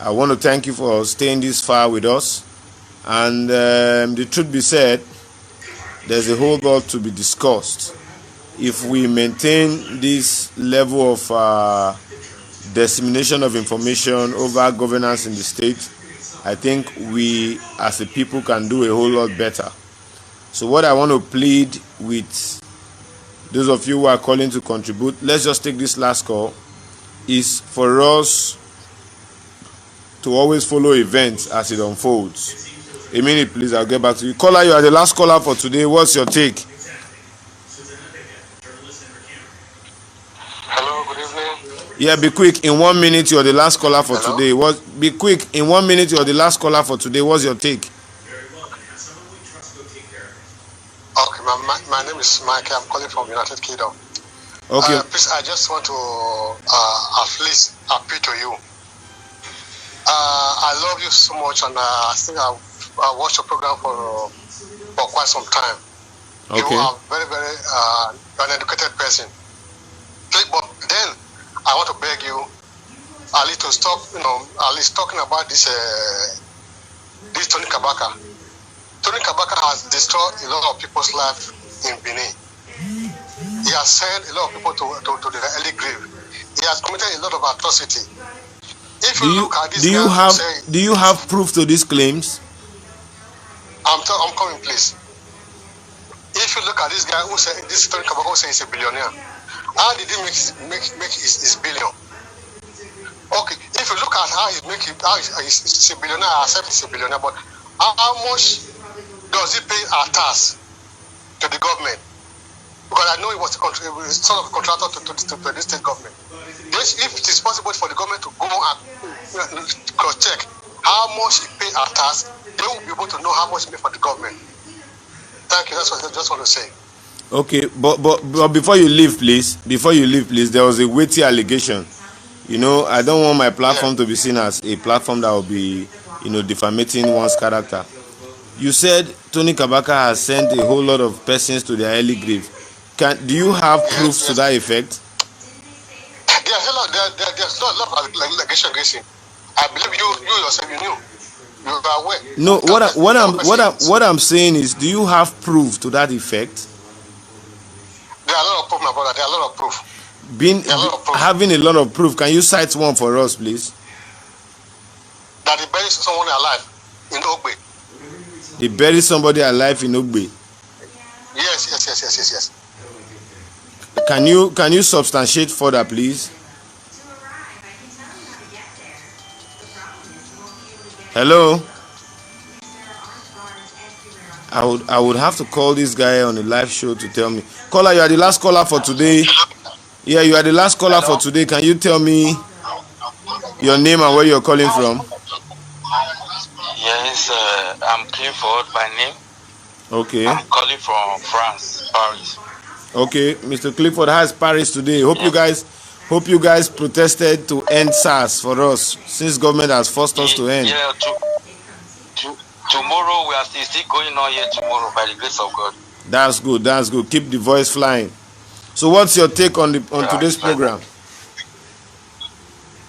want to thank you for staying this far with us. And the truth be said, there's a whole lot to be discussed. If we maintain this level of dissemination of information over governance in the state, I think we as a people can do a whole lot better. So what I want to plead with those of you who are calling to contribute, let's just take this last call, is for us to always follow events as it unfolds. A minute, please, I'll get back to you. Caller, you are the last caller for today. What's your take? Hello, good evening. Yeah, be quick. In 1 minute, you're the last caller for Hello? today. Be quick. In 1 minute, you're the last caller for today. What's your take? Okay, my name is Mike. I'm calling from United Kingdom. Okay. Please, I just want to at least appeal to you. I love you so much, and I think I watched your program for quite some time. Okay. You are very, very an educated person. But then I want to beg you at least to stop, at least talking about this Tony Kabaka. Tony Kabaka has destroyed a lot of people's life in Benin. He has sent a lot of people to the early grave. He has committed a lot of atrocity. If you look at this do you have proof to these claims? I'm coming, please. If you look at this guy who said this Tony Kabaka who says he's a billionaire, how did he make his billion? Okay, if you look at how he's a billionaire, I accept he's a billionaire, but how much does he pay our tax to the government? Because I know he was sort of a contractor to the state government. If it is possible for the government to go and cross-check how much he pays our tax, they will be able to know how much he pays for the government. Thank you. That's what I just want to say. Okay, but before you leave, please, there was a weighty allegation. I don't want my platform to be seen as a platform that will be, defamating one's character. You said Tony Kabaka has sent a whole lot of persons to their early grave. Do you have proofs to that effect? There's a lot of allegation against him. I believe you yourself, you knew. You are aware. No, what I'm saying is, do you have proof to that effect? There are a lot of proof, my brother. There are a lot of proof. Having a lot of proof, can you cite one for us, please? That he buried someone alive in Ogbe. They buried somebody alive in Ogbe. Yes. Can you substantiate further, please? Hello. I would have to call this guy on a live show to tell me. Caller, you are the last caller for today. Yeah, you are the last caller for today. Can you tell me your name and where you're calling from? Yes, I'm Clifford by name. Okay. I'm calling from France, Paris. Okay, Mr. Clifford, how's Paris today? Hope you guys protested to end SARS for us, since government has forced us to end. Yeah, tomorrow we are still going on here tomorrow by the grace of God. That's good. Keep the voice flying. So what's your take on today's program?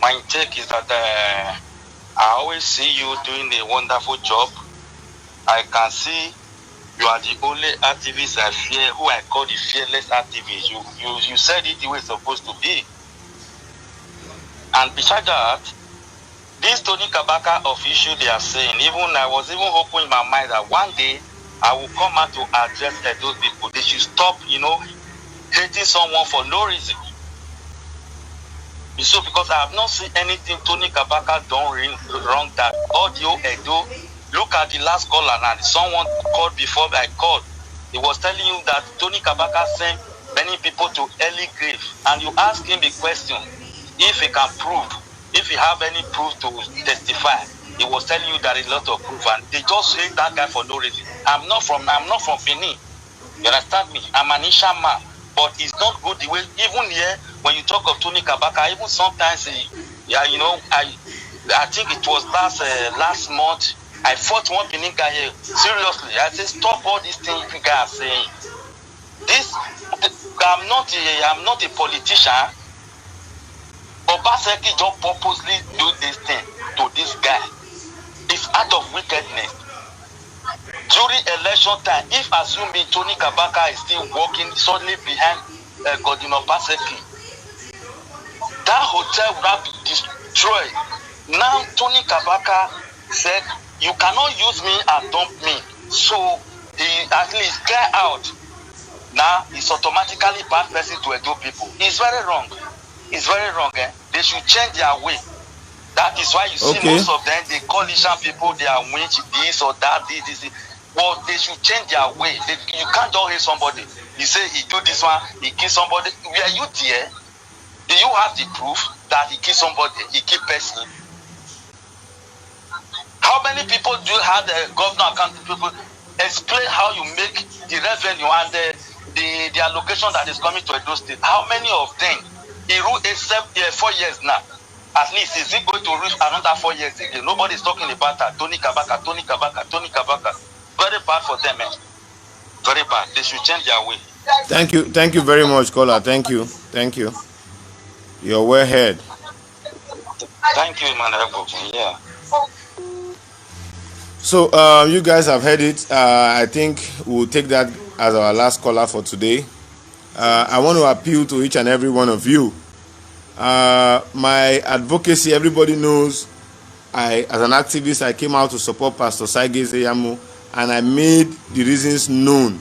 My take is that I always see you doing a wonderful job. I can see you are the only activist I fear, who I call the fearless activist. You said it the way it's supposed to be. And besides that, this Tony Kabaka official they are saying, I was even hoping in my mind that one day I will come out to address those people. They should stop, hating someone for no reason. So because I have not seen anything Tony Kabaka done wrong that audio Edo. Look at the last caller now. Someone called before I called. He was telling you that Tony Kabaka sent many people to early grave, and you ask him the question if he can prove, if he have any proof to testify. he was telling you that a lot of proof, and they just hate that guy for no reason. I'm not from Benin. You understand me? I'm an Isha man, but it's not good the way. Even here, when you talk of Tony Kabaka, even sometimes, I think it was last month. I fought one Benin guy here. Seriously, I said, stop all these things you guys are saying. I'm not a politician. Obaseki just purposely do this thing to this guy. It's out of wickedness. During election time, if assuming Tony Kabaka is still walking suddenly behind Godin Obaseki, that hotel would have been destroyed. Now Tony Kabaka said, you cannot use me and dump me. So he at least get out. Now it's automatically bad person to Edo people. It's very wrong. It's very wrong. They should change their way. That is why you see most of them, they call Ishan people, they are witch, this or that, this. Well, they should change their way. You can't just hate somebody. You say he do this one, he kill somebody. Were you there? Do you have the proof that he kill somebody, he kill person? How many people do you have the governor account people? Explain how you make the revenue and the allocation that is coming to Edo State. How many of them? He ruled 4 years now. At least is he going to rule another 4 years again? Nobody is talking about that. Tony Kabaka. Very bad for them, man. Very bad. They should change their way. Thank you very much, caller. Thank you. You're well heard. Thank you, man. Yeah. So you guys have heard it. I think we'll take that as our last caller for today. I want to appeal to each and every one of you. My advocacy, everybody knows, as an activist, I came out to support Pastor Saige Zeyamo, and I made the reasons known.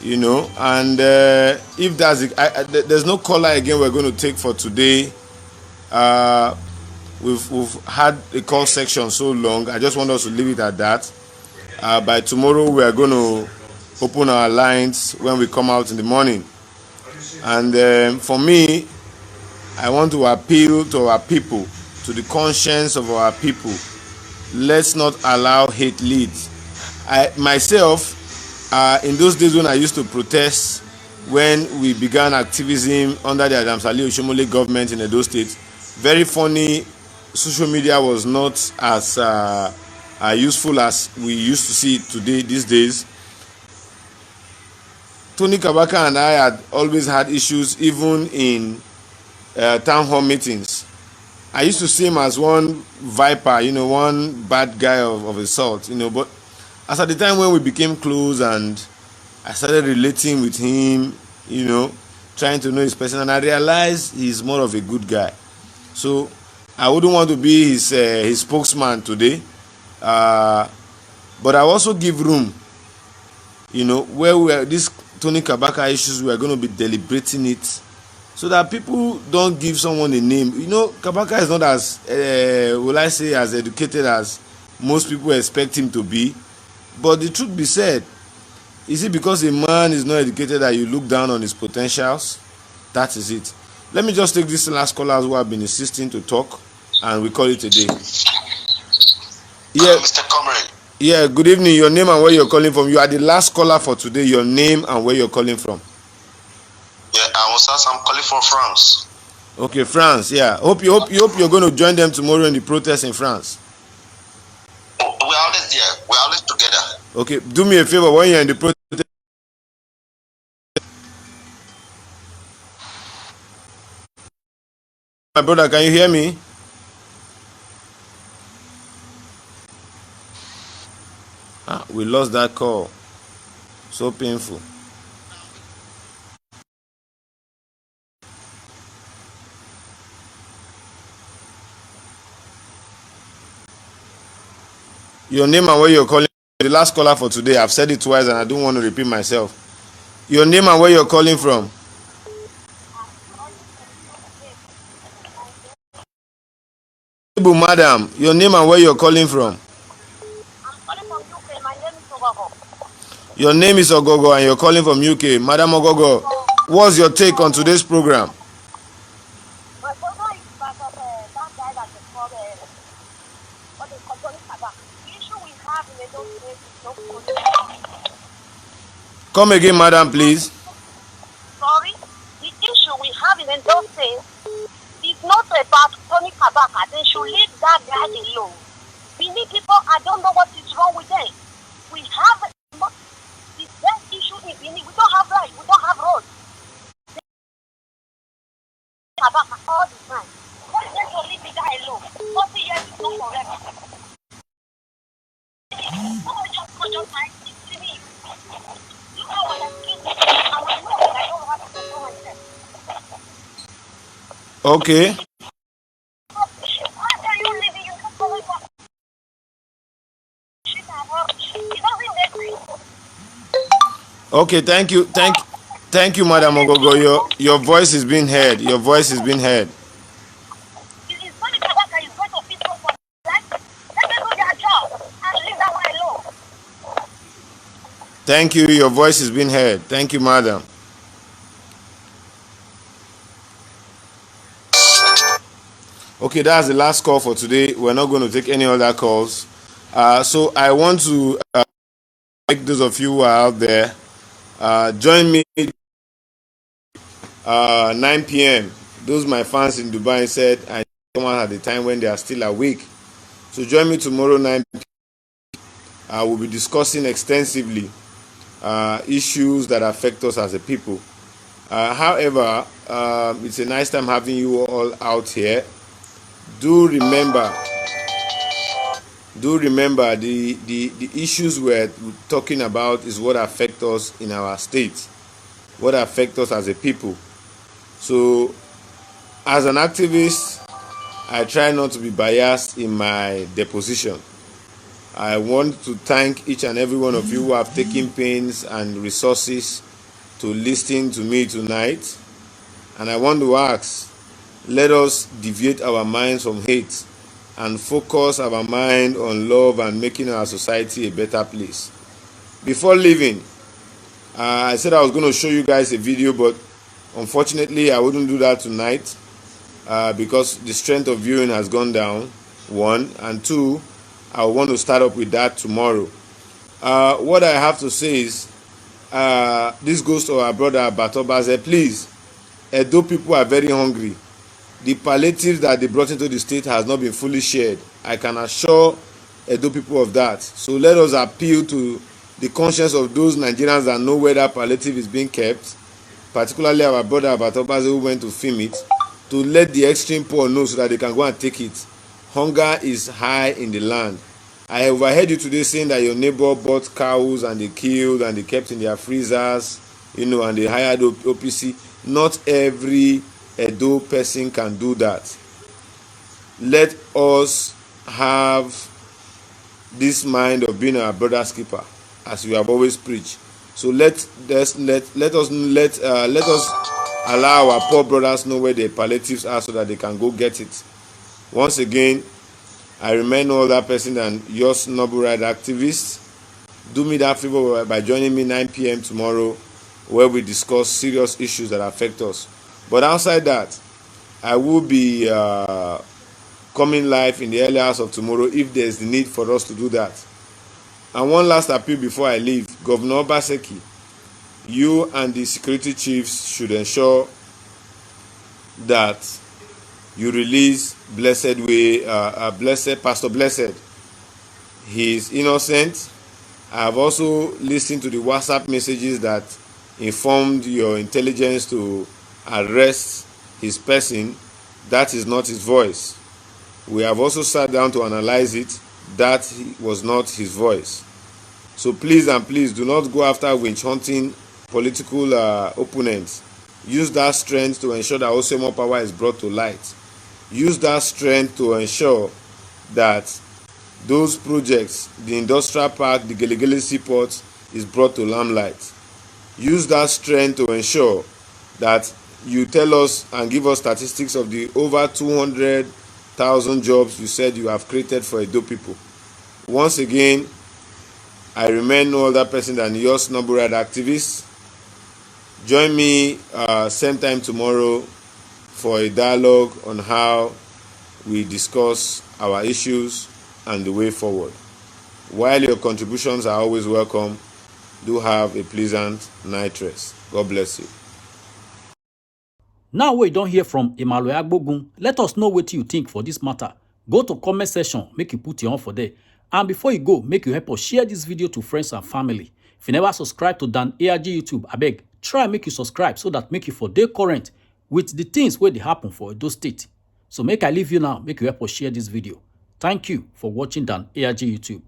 And if there's no caller again we're going to take for today. We've had a call section so long. I just want us to leave it at that. By tomorrow, we are going to open our lines when we come out in the morning. And for me, I want to appeal to our people, to the conscience of our people. Let's not allow hate lead. I myself, in those days when I used to protest, when we began activism under the Adams Ali Oshomole government in Edo State, very funny, social media was not as useful as we used to see it today, these days. Tony Kabaka and I had always had issues, even in town hall meetings. I used to see him as one viper, one bad guy of a sort, but as at the time when we became close and I started relating with him, trying to know his person, and I realized he's more of a good guy. So I wouldn't want to be his spokesman today, but I also give room, where this Tony Kabaka issues, we are going to be deliberating it, so that people don't give someone a name. Kabaka is not as, as educated as most people expect him to be. But the truth be said, is it because a man is not educated that you look down on his potentials? That is it. Let me just take this last callers who have been insisting to talk, and we call it a day. Yeah, Mr. Comrade. Yeah, good evening. Your name and where you're calling from. You are the last caller for today. Your name and where you're calling from. Yeah, I'm calling from France. Okay, France. Yeah. Hope you're going to join them tomorrow in the protest in France. Oh, we're always there. We're always together. Okay, do me a favor when you're in the protest. My brother, can you hear me? We lost that call. So painful. Your name and where you're calling. The last caller for today. I've said it twice and I don't want to repeat myself. Your name and where you're calling from. Madam, your name and where you're calling from. I'm calling from UK. My name is Ogogo. Your name is Ogogo and you're calling from UK. Madam Ogogo, what's your take on today's program? My program is part of that guy that is called what they call Tony Kabaka. The issue we have in Edo State is not Tony Kabaka. Come again, madam, please. Sorry, the issue we have in Edo State is not about Tony Kabaka. They should leave that guy alone. We need people, I don't know what is wrong with them. We have the best issue in Benin. We don't have light, we don't have roads. Kabaka all the time. What is going to leave the guy alone? 40 years is not correct. Just like it's silly. Look how I am kidding. I will know that I don't have to control myself. Okay. Why are you leaving? You can't follow up. Shit, it doesn't make sense. Okay, thank you, Madam Ogogo. Your voice is being heard. Your voice is being heard. It's Tony Kabaka is going to fix up for life. Let them do their job and leave that one alone. Thank you. Your voice is being heard. Thank you, madam. Okay, that's the last call for today. We're not going to take any other calls. So I want to make those of you who are out there join me 9 p.m. Those my fans in Dubai said I come out at the time when they are still awake. So join me tomorrow 9 p.m. We'll be discussing extensively issues that affect us as a people. However, it's a nice time having you all out here. Do remember the issues we're talking about is what affect us in our state, what affect us as a people. So as an activist, I try not to be biased in my deposition. I want to thank each and every one of you who have taken pains and resources to listen to me tonight. And I want to ask, let us deviate our minds from hate and focus our mind on love and making our society a better place. Before leaving, I said I was going to show you guys a video, but unfortunately I wouldn't do that tonight because the strength of viewing has gone down, one, and two, I want to start up with that tomorrow. What I have to say is, this goes to our brother Batobaze. Please, Edo people are very hungry. The palliatives that they brought into the state has not been fully shared. I can assure Edo people of that. So let us appeal to the conscience of those Nigerians that know where that palliative is being kept, particularly our brother Batobaze who went to film it, to let the extreme poor know so that they can go and take it. Hunger is high in the land. I overheard you today saying that your neighbor bought cows and they killed and they kept in their freezers, and they hired OPC. Not every Edo person can do that. Let us have this mind of being our brother's keeper, as we have always preached. So let us allow our poor brothers know where the palliatives are so that they can go get it. Once again, I remain no other person than yours noble right activist. Do me that favor by joining me 9 p.m. tomorrow, where we discuss serious issues that affect us. But outside that, I will be coming live in the early hours of tomorrow if there is the need for us to do that. And one last appeal before I leave. Governor Obaseki, you and the security chiefs should ensure that you release Blessed Pastor Blessed. He is innocent. I have also listened to the WhatsApp messages that informed your intelligence to arrest his person. That is not his voice. We have also sat down to analyze it. That was not his voice. So please and please do not go after witch hunting political opponents. Use that strength to ensure that Osemo power is brought to light. Use that strength to ensure that those projects, the industrial park, the Gelegele Seaport, is brought to limelight. Use that strength to ensure that you tell us and give us statistics of the over 200,000 jobs you said you have created for Edo people. Once again, I remain no other person than yours noble right activist. Join me same time tomorrow for a dialogue on how we discuss our issues and the way forward. While your contributions are always welcome, do have a pleasant night rest. God bless you. Now we don't hear from Emmanuel Agbogun. Let us know what you think for this matter. Go to comment section, make you put your own for there. And before you go, make you help us share this video to friends and family. If you never subscribe to Dan ARG YouTube, I beg, try make you subscribe so that make you for day current with the things where they happen for Edo State. So make I leave you now, make you help us share this video. Thank you for watching Dan ARG YouTube.